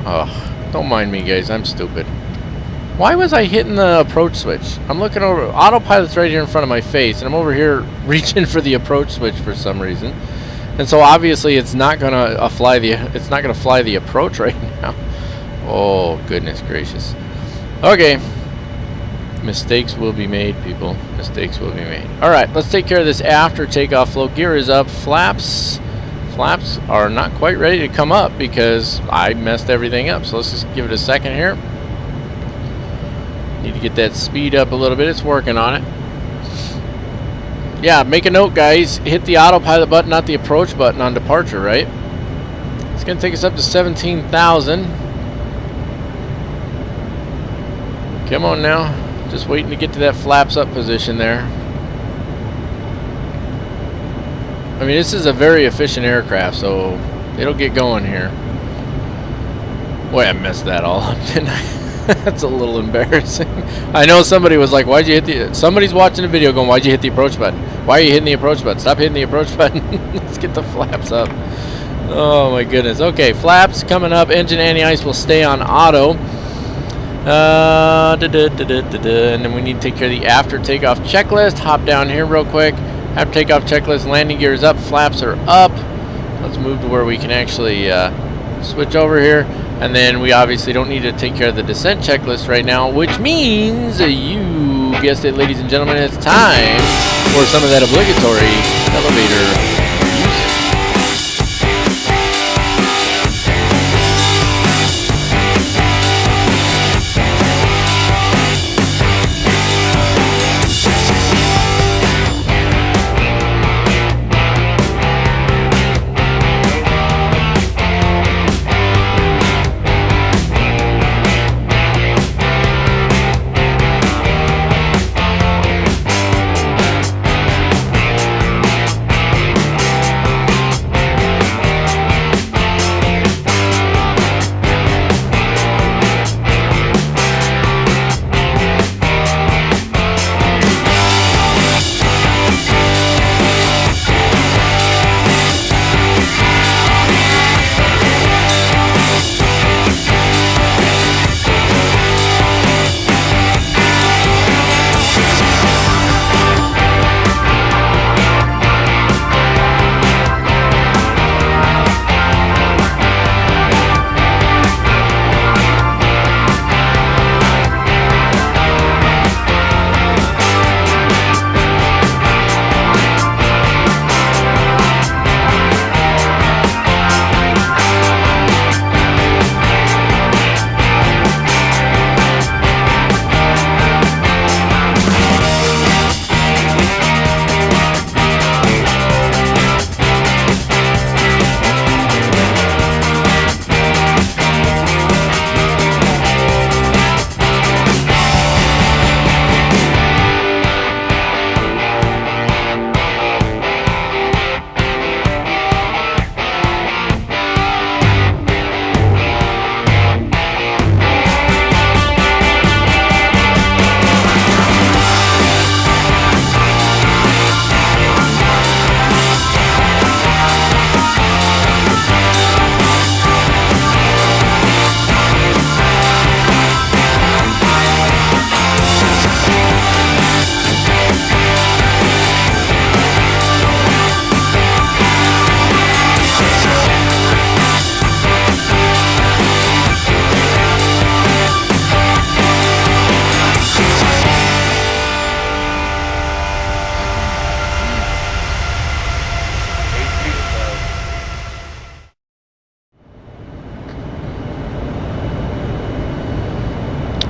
Ugh, don't mind me, guys. I'm stupid. Why was I hitting the approach switch? I'm looking over. Autopilot's right here in front of my face, and I'm over here reaching for the approach switch for some reason. And so obviously it's not gonna fly the approach right now. Oh goodness gracious. Okay. Mistakes will be made, people. Mistakes will be made. All right, let's take care of this after takeoff flow. Gear is up. Flaps are not quite ready to come up because I messed everything up. So let's just give it a second here. Need to get that speed up a little bit. It's working on it. Yeah, make a note, guys. Hit the autopilot button, not the approach button on departure, right? It's going to take us up to 17,000. Come on now. Just waiting to get to that flaps up position there. I mean, this is a very efficient aircraft, so it'll get going here. Boy, I messed that all up, didn't I? That's a little embarrassing. I know somebody was like, why'd you hit the... Somebody's watching the video going, why'd you hit the approach button? Why are you hitting the approach button? Stop hitting the approach button. Let's get the flaps up. Oh my goodness. Okay, flaps coming up. Engine anti-ice will stay on auto. And then we need to take care of the after takeoff checklist. Hop down here real quick. After takeoff checklist, landing gear is up, flaps are up. Let's move to where we can actually switch over here. And then we obviously don't need to take care of the descent checklist right now, which means you guessed it, ladies and gentlemen, it's time for some of that obligatory elevator music.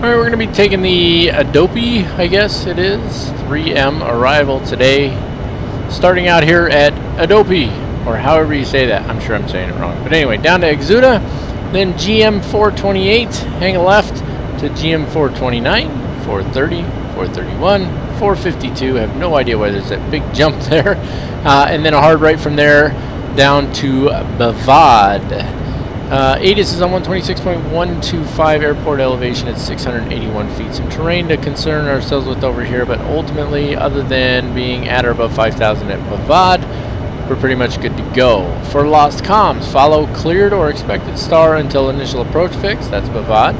Alright, we're going to be taking the Adobe, I guess it is, 3M arrival today. Starting out here at Adobe, or however you say that. I'm sure I'm saying it wrong. But anyway, down to H.O.T.A., then GM428, hang a left to GM429, 430, 431, 452. I have no idea why there's that big jump there. And then a hard right from there down to Bavad. ASUS is on 126.125 airport elevation at 681 feet. Some terrain to concern ourselves with over here, but ultimately, other than being at or above 5,000 at Bavad, we're pretty much good to go. For lost comms, follow cleared or expected star until initial approach fix, that's Bavad.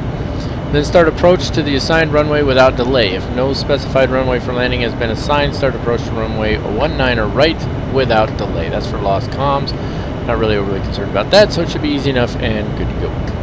Then start approach to the assigned runway without delay. If no specified runway for landing has been assigned, start approach to runway 19 or right without delay. That's for lost comms. Not really overly concerned about that, so it should be easy enough and good to go.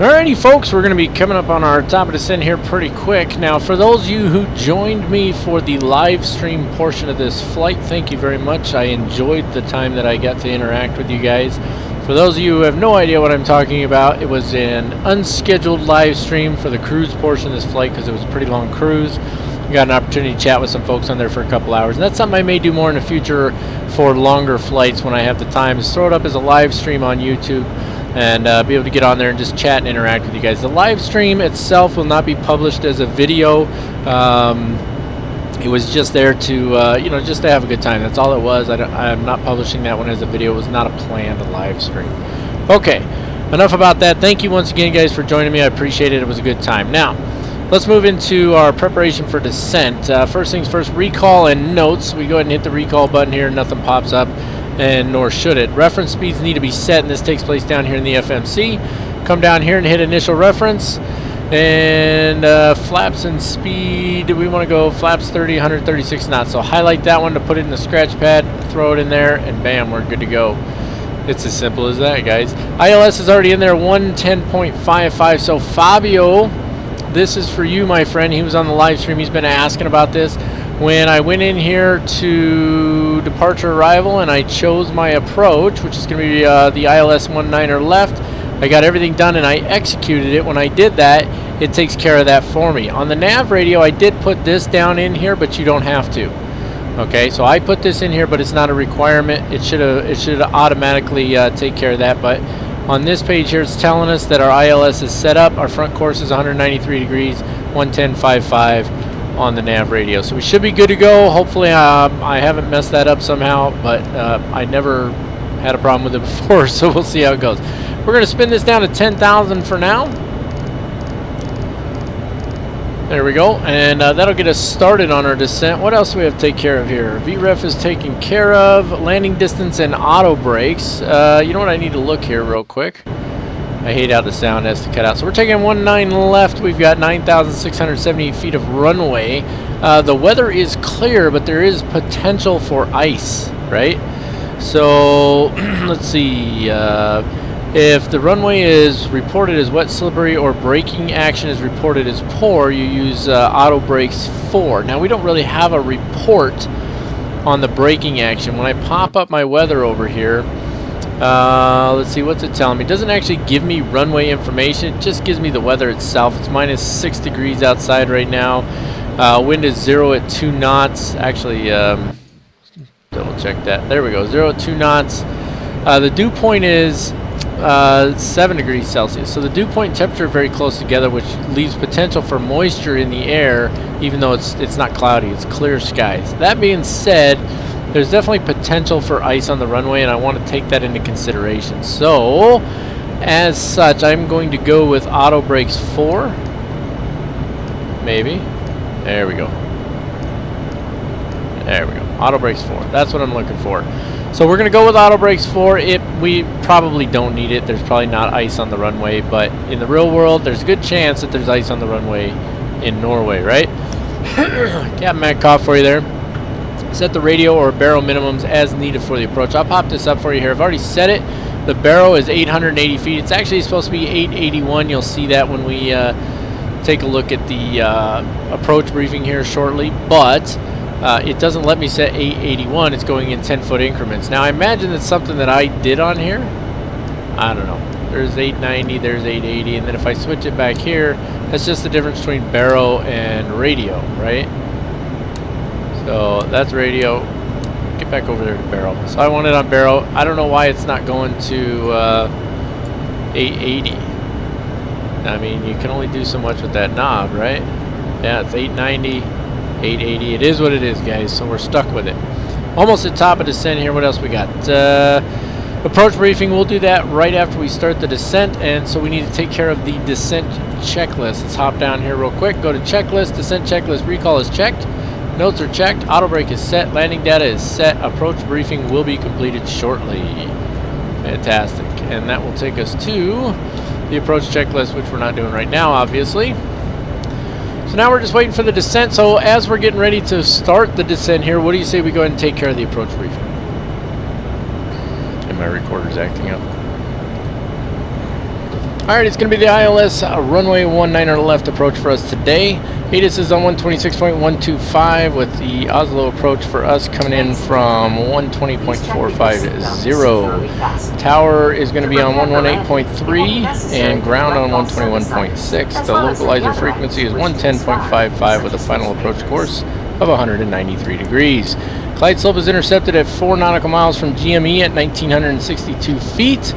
Alrighty folks, we're going to be coming up on our top of descent here pretty quick. Now for those of you who joined me for the live stream portion of this flight, thank you very much. I enjoyed the time that I got to interact with you guys. For those of you who have no idea what I'm talking about, it was an unscheduled live stream for the cruise portion of this flight because it was a pretty long cruise. We got an opportunity to chat with some folks on there for a couple hours, and that's something I may do more in the future for longer flights when I have the time, is throw it up as a live stream on YouTube and be able to get on there and just chat and interact with you guys. The live stream itself will not be published as a video. It was just there to, you know, just to have a good time. That's all it was. I'm not publishing that one as a video. It was not a planned live stream. Okay, enough about that. Thank you once again, guys, for joining me. I appreciate it. It was a good time. Now, let's move into our preparation for descent. First things first, recall and notes. We go ahead and hit the recall button here. Nothing pops up, and nor should it. Reference speeds need to be set, and this takes place down here in the FMC. Come down here and hit initial reference. And flaps and speed, we want to go flaps 30, 136 knots. So highlight that one to put it in the scratch pad, throw it in there, and bam, we're good to go. It's as simple as that, guys. ILS is already in there, 110.55. So Fabio, this is for you, my friend. He was on the live stream. He's been asking about this. When I went in here to departure arrival and I chose my approach, which is going to be the ILS 19er left, I got everything done and I executed it. When I did that, it takes care of that for me. On the nav radio, I did put this down in here, but you don't have to. Okay, so I put this in here, but it's not a requirement. It should automatically take care of that. But on this page here, it's telling us that our ILS is set up. Our front course is 193 degrees, 110.55 on the nav radio. So we should be good to go. Hopefully, I haven't messed that up somehow, but I never had a problem with it before, so we'll see how it goes. We're going to spin this down to 10,000 for now. There we go, and that'll get us started on our descent. What else do we have to take care of here? VREF is taken care of. Landing distance and auto brakes. You know what? I need to look here real quick. I hate how the sound has to cut out. So we're taking 19 left. We've got 9,678 feet of runway. The weather is clear, but there is potential for ice, right? So let's see. If the runway is reported as wet, slippery, or braking action is reported as poor, you use auto brakes 4. Now, we don't really have a report on the braking action. When I pop up my weather over here, Let's see, what's it telling me? It doesn't actually give me runway information. It just gives me the weather itself. It's minus 6 degrees outside right now. Wind is 0 at 2 knots. Actually, double check that. There we go, 0 at 2 knots. The dew point is 7 degrees Celsius. So the dew point and temperature are very close together, which leaves potential for moisture in the air, even though it's not cloudy, it's clear skies. That being said, there's definitely potential for ice on the runway, and I want to take that into consideration. So, as such, I'm going to go with auto brakes 4. Maybe. There we go. There we go. Auto brakes 4. That's what I'm looking for. So we're going to go with auto brakes 4. We probably don't need it. There's probably not ice on the runway, but in the real world, there's a good chance that there's ice on the runway in Norway, right? Captain Mac cough for you there. Set the radio or barrel minimums as needed for the approach. I'll pop this up for you here. I've already set it. The barrel is 880 feet. It's actually supposed to be 881. You'll see that when we take a look at the approach briefing here shortly, but it doesn't let me set 881. It's going in 10-foot increments. Now I imagine it's something that I did on here. I don't know. There's 890, there's 880, and then if I switch it back here, that's just the difference between barrel and radio, right? So that's radio. Get back over there to barrel. So I want it on barrel. I don't know why it's not going to 880. I mean, you can only do so much with that knob, right? Yeah, it's 890, 880. It is what it is, guys. So we're stuck with it. Almost at top of descent here. What else we got? Approach briefing. We'll do that right after we start the descent. And so we need to take care of the descent checklist. Let's hop down here real quick. Go to checklist. Descent checklist. Recall is checked. Notes are checked. Auto brake is set. Landing data is set. Approach briefing will be completed shortly. Fantastic. And that will take us to the approach checklist, which we're not doing right now, obviously. So now we're just waiting for the descent. So as we're getting ready to start the descent here, what do you say we go ahead and take care of the approach briefing? And my recorder's acting up. Alright, it's going to be the ILS runway 19 left approach for us today. HOTAS is on 126.125 with the Oslo approach for us coming in from 120.450. Tower is going to be on 118.3 and ground on 121.6. The localizer frequency is 110.55 with a final approach course of 193 degrees. Glide slope is intercepted at 4 nautical miles from GME at 1,962 feet.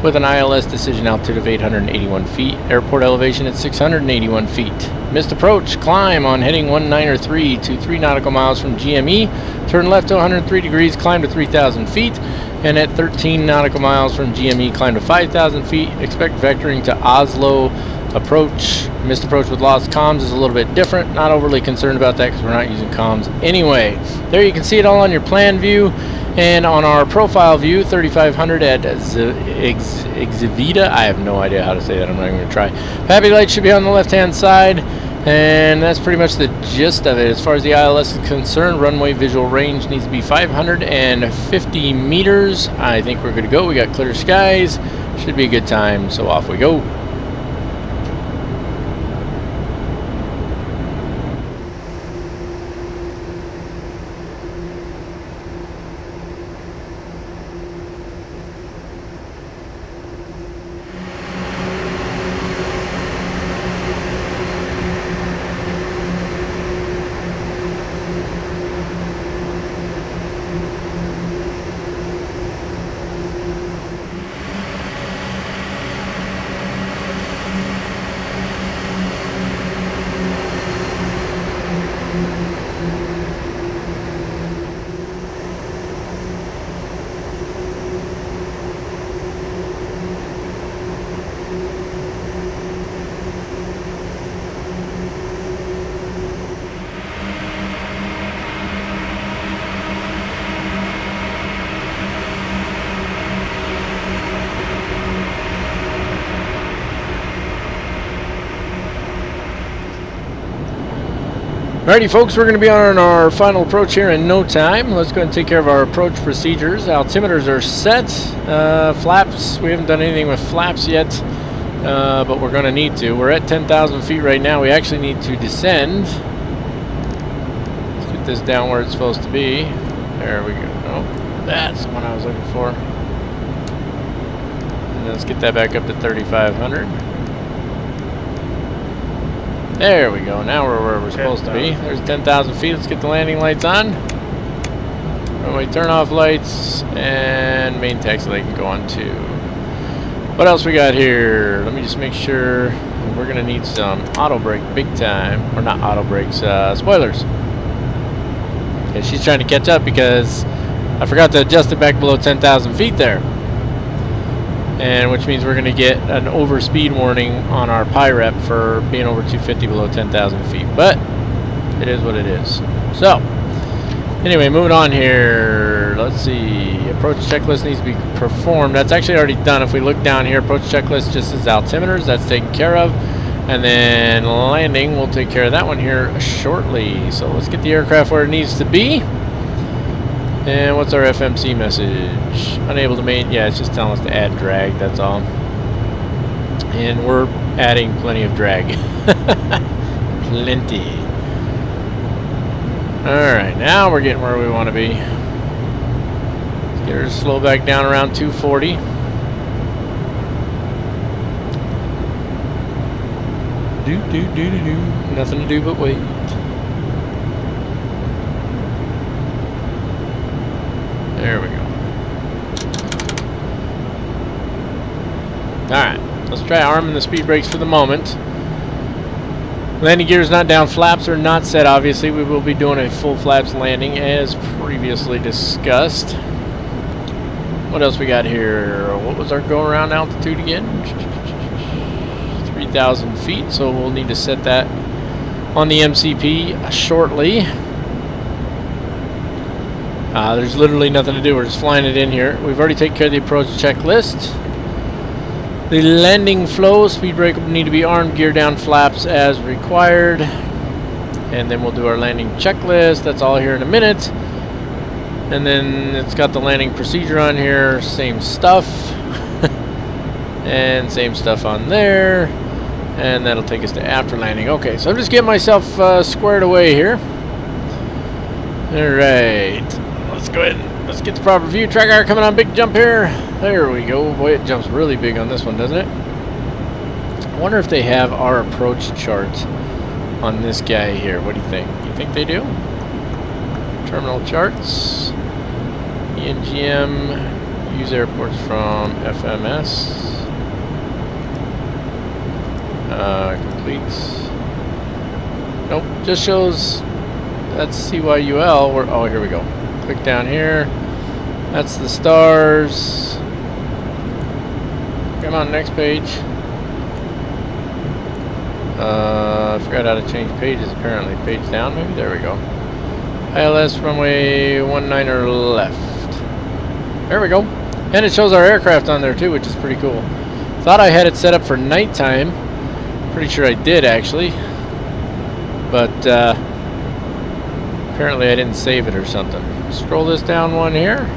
With an ILS decision altitude of 881 feet, airport elevation at 681 feet. Missed approach, climb on heading 19 to 3 nautical miles from GME, turn left to 103 degrees, climb to 3,000 feet, and at 13 nautical miles from GME, climb to 5,000 feet. Expect vectoring to Oslo approach. Missed approach with lost comms is a little bit different. Not overly concerned about that because we're not using comms anyway. There you can see it all on your plan view. And on our profile view, 3500 at Exivita. I have no idea how to say that. I'm not even going to try. Happy light should be on the left-hand side. And that's pretty much the gist of it. As far as the ILS is concerned, runway visual range needs to be 550 meters. I think we're good to go. We got clear skies. Should be a good time. So off we go. Alrighty folks, we're going to be on our final approach here in no time. Let's go ahead and take care of our approach procedures. Altimeters are set. Flaps, we haven't done anything with flaps yet, but we're going to need to. We're at 10,000 feet right now. We actually need to descend. Let's get this down where it's supposed to be. There we go. Oh, that's the one I was looking for. And let's get that back up to 3,500. There we go. Now we're where we're supposed to be. There's 10,000 feet. Let's get the landing lights on. Runway turn off lights. And main taxi light can go on too. What else we got here? Let me just make sure. We're going to need some auto brake big time. Or not auto brakes, spoilers. Okay, she's trying to catch up because I forgot to adjust it back below 10,000 feet there. And which means we're going to get an overspeed warning on our PIREP for being over 250 below 10,000 feet. But it is what it is. So, anyway, moving on here. Let's see. Approach checklist needs to be performed. That's actually already done. If we look down here, approach checklist just says altimeters. That's taken care of. And then landing, we'll take care of that one here shortly. So let's get the aircraft where it needs to be. And what's our FMC message? Unable to main. Yeah, it's just telling us to add drag, that's all. And we're adding plenty of drag. Plenty. Alright, now we're getting where we want to be. Let's get her to slow back down around 240. Nothing to do but wait. There we go. Alright, let's try arming the speed brakes for the moment. Landing gear is not down. Flaps are not set, obviously. We will be doing a full flaps landing as previously discussed. What else we got here? What was our go-around altitude again? 3,000 feet, so we'll need to set that on the MCP shortly. There's literally nothing to do. We're just flying it in here. We've already taken care of the approach checklist. The landing flow, speed brake will need to be armed, gear down, flaps as required. And then we'll do our landing checklist. That's all here in a minute. And then it's got the landing procedure on here. Same stuff. And same stuff on there. And that'll take us to after landing. Okay, so I'm just getting myself squared away here. Alright. Let's go ahead and let's get the proper view. Tracker coming on, big jump here. There we go. Boy, it jumps really big on this one, doesn't it? I wonder if they have our approach chart on this guy here. What do you think? You think they do? Terminal charts. ENGM. Use airports from FMS. Complete. Nope. Just shows that's CYUL. Oh, here we go. Click down here. That's the stars. Come on, next page. I forgot how to change pages apparently. Page down, maybe? There we go. ILS runway 19er left. There we go. And it shows our aircraft on there too, which is pretty cool. Thought I had it set up for nighttime. Pretty sure I did actually. But apparently I didn't save it or something. Scroll this down one here.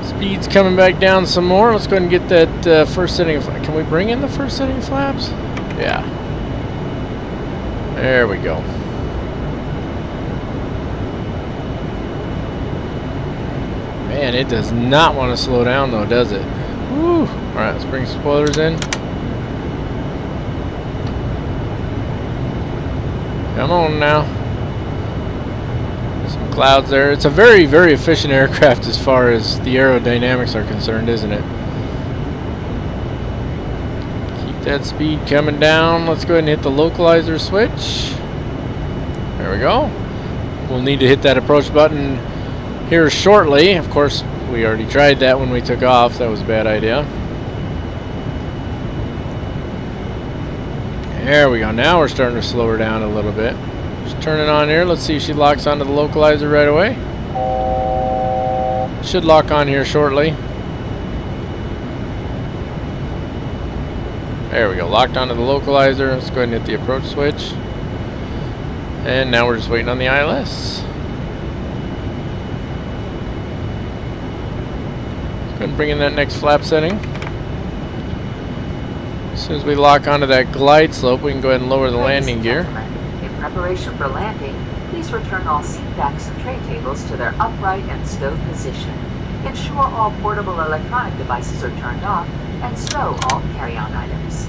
Speed's coming back down some more. Let's go ahead and get that first setting of flaps. Can we bring in the first setting of flaps? Yeah. There we go. Man, it does not want to slow down though, does it? Woo! Alright, let's bring some spoilers in. Come on now. Some clouds there. It's a very, very efficient aircraft as far as the aerodynamics are concerned, isn't it? Keep that speed coming down. Let's go ahead and hit the localizer switch. There we go. We'll need to hit that approach button here shortly. Of course, we already tried that when we took off. That was a bad idea. There we go. Now we're starting to slow her down a little bit. Just turn it on here. Let's see if she locks onto the localizer right away. Should lock on here shortly. There we go. Locked onto the localizer. Let's go ahead and hit the approach switch. And now we're just waiting on the ILS. Let's go ahead and bring in that next flap setting. As soon as we lock onto that glide slope, we can go ahead and lower the landing gear. In preparation for landing, please return all seat backs and tray tables to their upright and stowed position. Ensure all portable electronic devices are turned off and stow all carry-on items.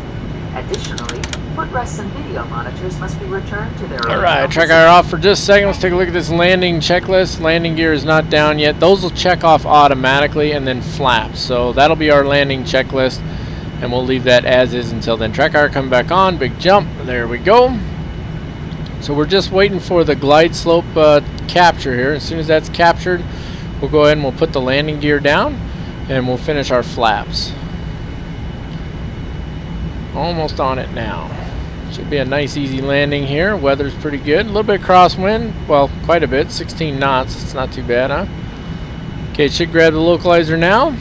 Additionally, footrests and video monitors must be returned to their Alright, track our off for just a second. Let's take a look at this landing checklist. Landing gear is not down yet. Those will check off automatically, and then flaps. So that'll be our landing checklist, and we'll leave that as is until then. Track hour coming back on. Big jump. There we go. So we're just waiting for the glide slope capture here. As soon as that's captured, we'll go ahead and we'll put the landing gear down, and we'll finish our flaps. Almost on it now. Should be a nice easy landing here. Weather's pretty good. A little bit crosswind. Well, quite a bit. 16 knots. It's not too bad, huh? Okay, it should grab the localizer now.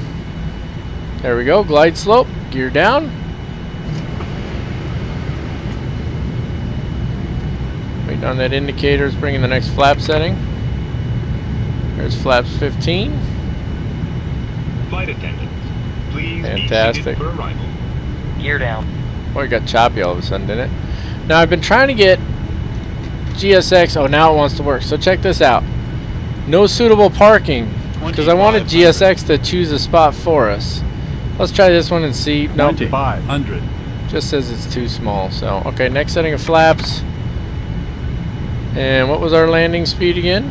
There we go. Glide slope. Gear down. Waiting on that indicator. It's bringing the next flap setting. There's flaps 15. Flight attendants, please Fantastic. be seated for arrival. Gear down. Boy, it got choppy all of a sudden, didn't it? Now, I've been trying to get GSX. Oh, now it wants to work. So check this out. No suitable parking, because I wanted GSX to choose a spot for us. Let's try this one and see. Nope. 500. Just says it's too small. So, okay, next setting of flaps. And what was our landing speed again?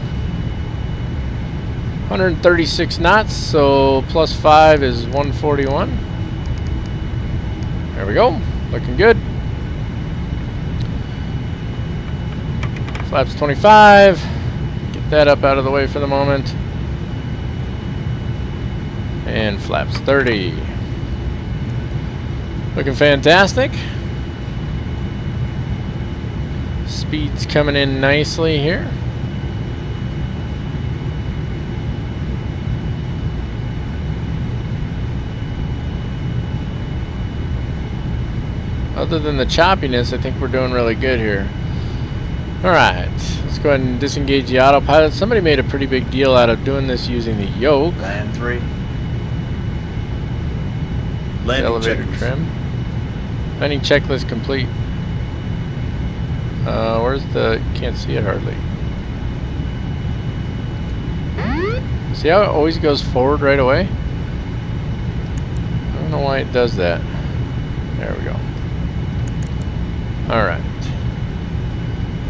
136 knots, so plus 5 is 141. There we go. Looking good. Flaps 25. Get that up out of the way for the moment. And flaps 30. Looking fantastic. Speed's coming in nicely here. Other than the choppiness, I think we're doing really good here. Alright, let's go ahead and disengage the autopilot. Somebody made a pretty big deal out of doing this using the Yoke. Land 3. Landing Elevator checklist. trim. Landing checklist complete. Where's the... Can't see it hardly. See how it always goes forward right away? I don't know why it does that. There we go. Alright.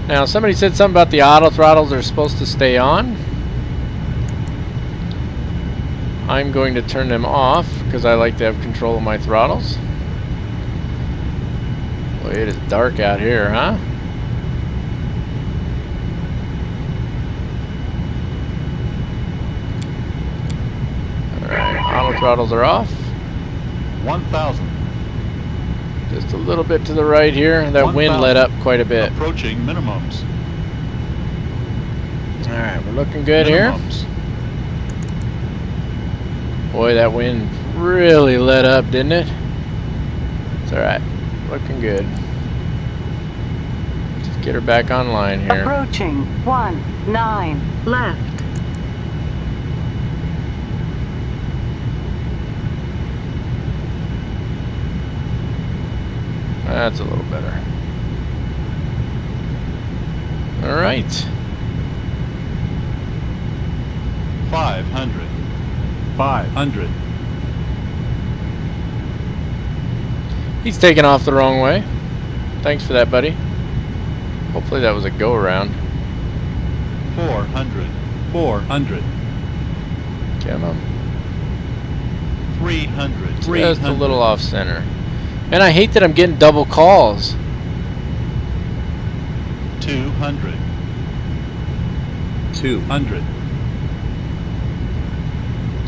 Now, somebody said something about the auto throttles are supposed to stay on. I'm going to turn them off because I like to have control of my throttles. Boy, it is dark out here, huh? Alright, auto throttles are off. 1,000. Just a little bit to the right here. That wind let up quite a bit. Approaching minimums. Alright, we're looking good here. Boy, that wind really let up, didn't it? It's alright. Looking good. Just get her back online here. Approaching 19 left. That's a little better. Alright. 500. 500. He's taking off the wrong way. Thanks for that, buddy. Hopefully that was a go-around. 400. 400. Come on. 300. Just a little off-center. And I hate that I'm getting double calls. 200. 200.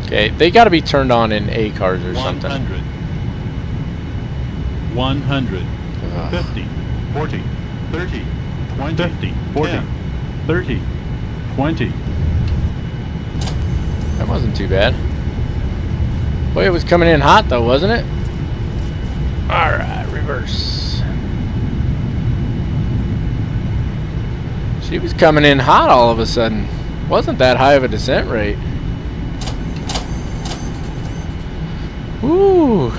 Okay, they got to be turned on in A cars or 100. something. 100. Ugh. 50. 40. 30. 20. 50. 40. 10, 30. 20. That wasn't too bad. Boy, it was coming in hot though, wasn't it? Alright, reverse. She was coming in hot all of a sudden. Wasn't that high of a descent rate. Woo!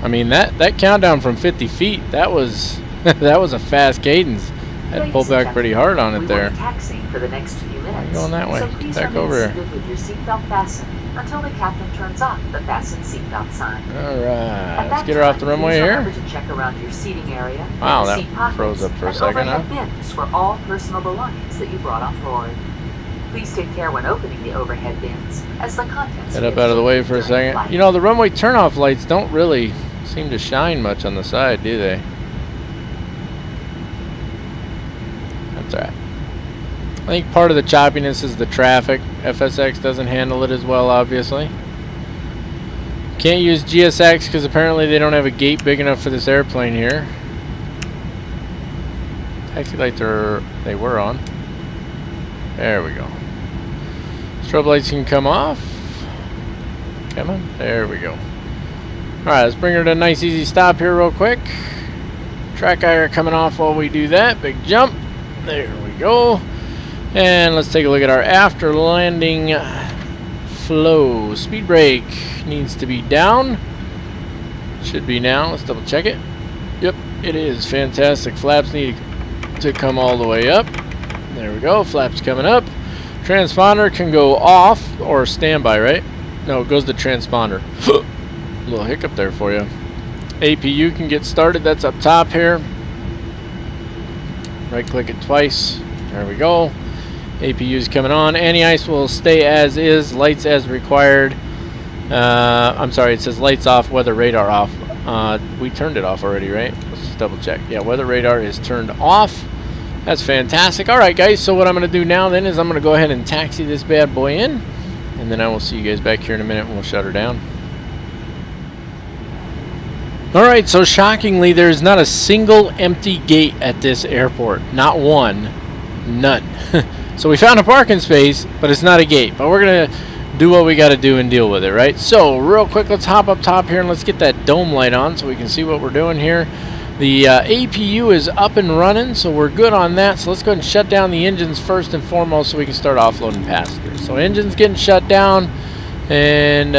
I mean, that countdown from 50 feet, that was that was a fast cadence. Had to pull back pretty hard on it there. We will be taxiing for the next few minutes. Going that way. So Get please back remain over here. seated with your seatbelt fastened. until the captain turns off the fasten seatbelt sign. Alright, let's get her off the runway here. Remember to check around your seating area. Wow, the that seat pockets, froze up for a and second, huh? overhead bins for all personal belongings that you brought on board. Please take care when opening the overhead bins, as the contents Head up out of the way for a second. You know, the runway turnoff lights don't really seem to shine much on the side, do they? That's alright. I think part of the choppiness is the traffic. FSX doesn't handle it as well, obviously. Can't use GSX because apparently they don't have a gate big enough for this airplane here. Taxi lights they were on. There we go. Strobe lights can come off. Come on. There we go. Alright, let's bring her to a nice easy stop here real quick. Track IR coming off while we do that. Big jump. There we go. And let's take a look at our after landing flow. Speed brake needs to be down. Should be now. Let's double check it. Yep, it is. Fantastic. Flaps need to come all the way up. There we go. Flaps coming up. Transponder can go off or standby, right? No, it goes to transponder. A little hiccup there for you. APU can get started. That's up top here. Right click it twice. There we go. APU is coming on. Anti-ice will stay as is. Lights as required. I'm sorry, it says lights off, weather radar off. We turned it off already, right? Let's just double check. Yeah, weather radar is turned off. That's fantastic. Alright guys, so what I'm going to do now then is I'm going to go ahead and taxi this bad boy in. And then I will see you guys back here in a minute and we'll shut her down. Alright, so shockingly there's not a single empty gate at this airport. Not one. None. So we found a parking space, but it's not a gate. But we're going to do what we got to do and deal with it, right? So real quick, let's hop up top here and let's get that dome light on so we can see what we're doing here. The APU is up and running, so we're good on that. So let's go ahead and shut down the engines first and foremost so we can start offloading passengers. So engines getting shut down and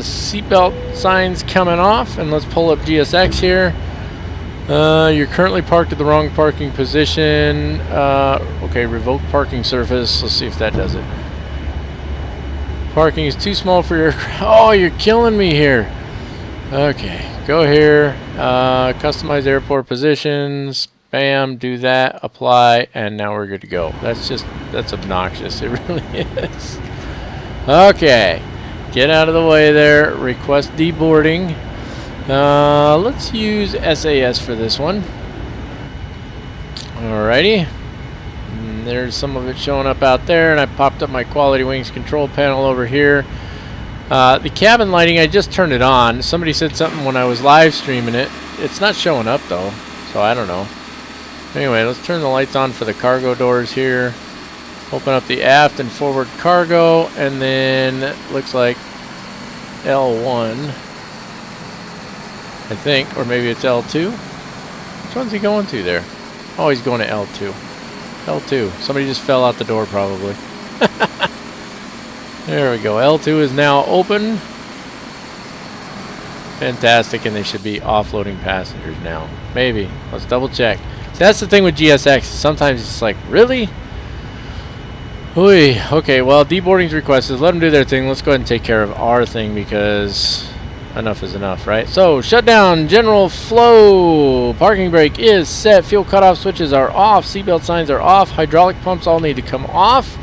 seatbelt signs coming off. And let's pull up GSX here. You're currently parked at the wrong parking position. Okay, revoke parking surface. Let's see if that does it. Parking is too small for your... Oh, you're killing me here. Okay, go here. Customize airport positions. Bam, do that. Apply, and now we're good to go. That's obnoxious. It really is. Okay, get out of the way there. Request deboarding. Let's use SAS for this one. Alrighty. And there's some of it showing up out there, and I popped up my Quality Wings control panel over here. The cabin lighting, I just turned it on. Somebody said something when I was live streaming it. It's not showing up though, so I don't know. Anyway, let's turn the lights on for the cargo doors here. Open up the aft and forward cargo, and then looks like L1. I think, or maybe it's L2. Which one's he going to there? Oh, he's going to L2. L2. Somebody just fell out the door probably. There we go. L2 is now open. Fantastic, and they should be offloading passengers now. Maybe. Let's double check. See, that's the thing with GSX. Sometimes it's like, really? Ooh, okay, well, deboarding's requested. Let them do their thing. Let's go ahead and take care of our thing because... enough is enough, right? So, shutdown, general flow, parking brake is set, fuel cutoff switches are off, seatbelt signs are off, hydraulic pumps all need to come off.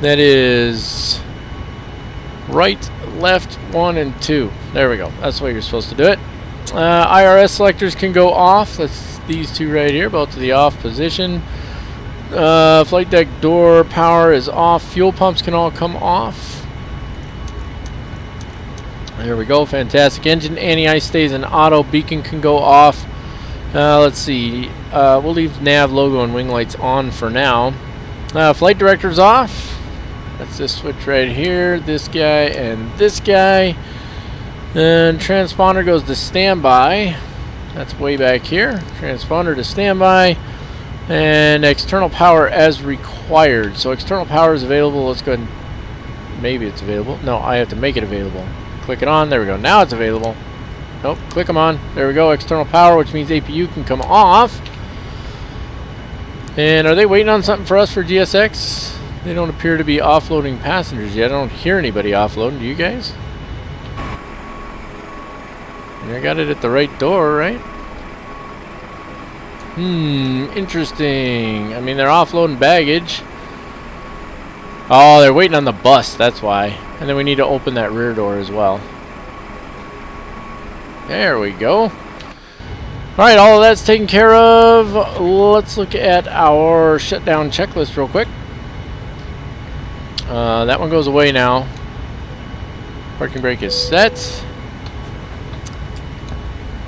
That is right, left, 1, and 2. There we go. That's the way you're supposed to do it. IRS selectors can go off. That's these two right here, both to the off position. Flight deck door power is off. Fuel pumps can all come off. There we go. Fantastic. Engine anti-ice stays in auto. Beacon can go off. Let's see. We'll leave nav logo and wing lights on for now. Flight director's off. That's this switch right here. This guy and this guy. And transponder goes to standby. That's way back here. Transponder to standby. And external power as required. So external power is available. Let's go ahead and... maybe it's available. No, I have to make it available. Click it on. There we go. Now it's available. Nope. Click them on. There we go. External power, which means APU can come off. And are they waiting on something for us for GSX? They don't appear to be offloading passengers yet. I don't hear anybody offloading. Do you guys? And I got it at the right door, right? Interesting. I mean, they're offloading baggage. Oh, they're waiting on the bus. That's why. And then we need to open that rear door as well. There we go. Alright, all of that's taken care of. Let's look at our shutdown checklist real quick. That one goes away now. Parking brake is set.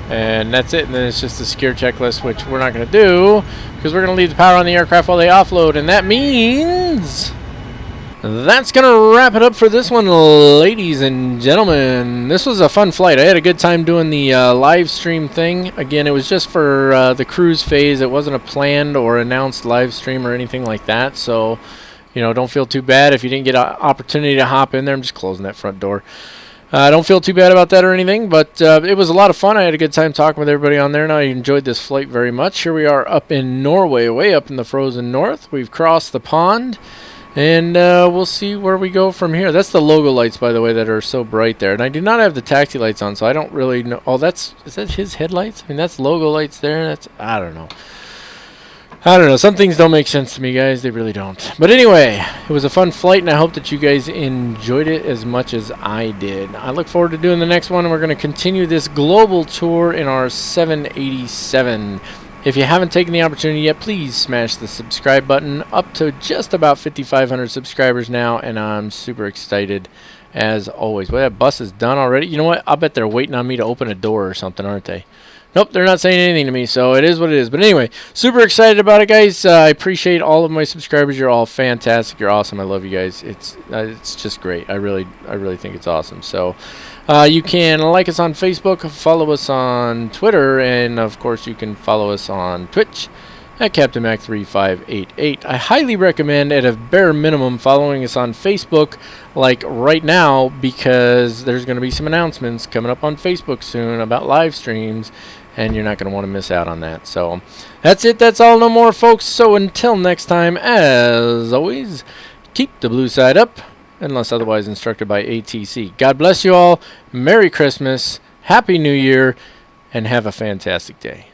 And that's it. And then it's just the secure checklist, which we're not going to do because we're going to leave the power on the aircraft while they offload. And that means that's going to wrap it up for this one, ladies and gentlemen. This was a fun flight. I had a good time doing the live stream thing. Again, it was just for the cruise phase. It wasn't a planned or announced live stream or anything like that. So, you know, don't feel too bad if you didn't get an opportunity to hop in there. I'm just closing that front door. Don't feel too bad about that or anything, but it was a lot of fun. I had a good time talking with everybody on there, and I enjoyed this flight very much. Here we are up in Norway, way up in the frozen north. We've crossed the pond. And we'll see where we go from here. That's the logo lights, by the way, that are so bright there. And I do not have the taxi lights on, so I don't really know. Oh, is that his headlights? I mean, that's logo lights there. I don't know. Some things don't make sense to me, guys. They really don't. But anyway, it was a fun flight, and I hope that you guys enjoyed it as much as I did. I look forward to doing the next one, and we're going to continue this global tour in our 787. If you haven't taken the opportunity yet, please smash the subscribe button. Up to just about 5,500 subscribers now, and I'm super excited as always. Well, that bus is done already. You know what? I bet they're waiting on me to open a door or something, aren't they? Nope, they're not saying anything to me, so it is what it is. But anyway, super excited about it, guys. I appreciate all of my subscribers. You're all fantastic. You're awesome. I love you guys. It's just great. I really think it's awesome. So you can like us on Facebook, follow us on Twitter, and of course you can follow us on Twitch at Captain Mac 3588. I highly recommend, at a bare minimum, following us on Facebook like right now, because there's going to be some announcements coming up on Facebook soon about live streams, and you're not going to want to miss out on that. So that's it. That's all. No more, folks. So until next time, as always, keep the blue side up, unless otherwise instructed by ATC. God bless you all. Merry Christmas. Happy New Year. And have a fantastic day.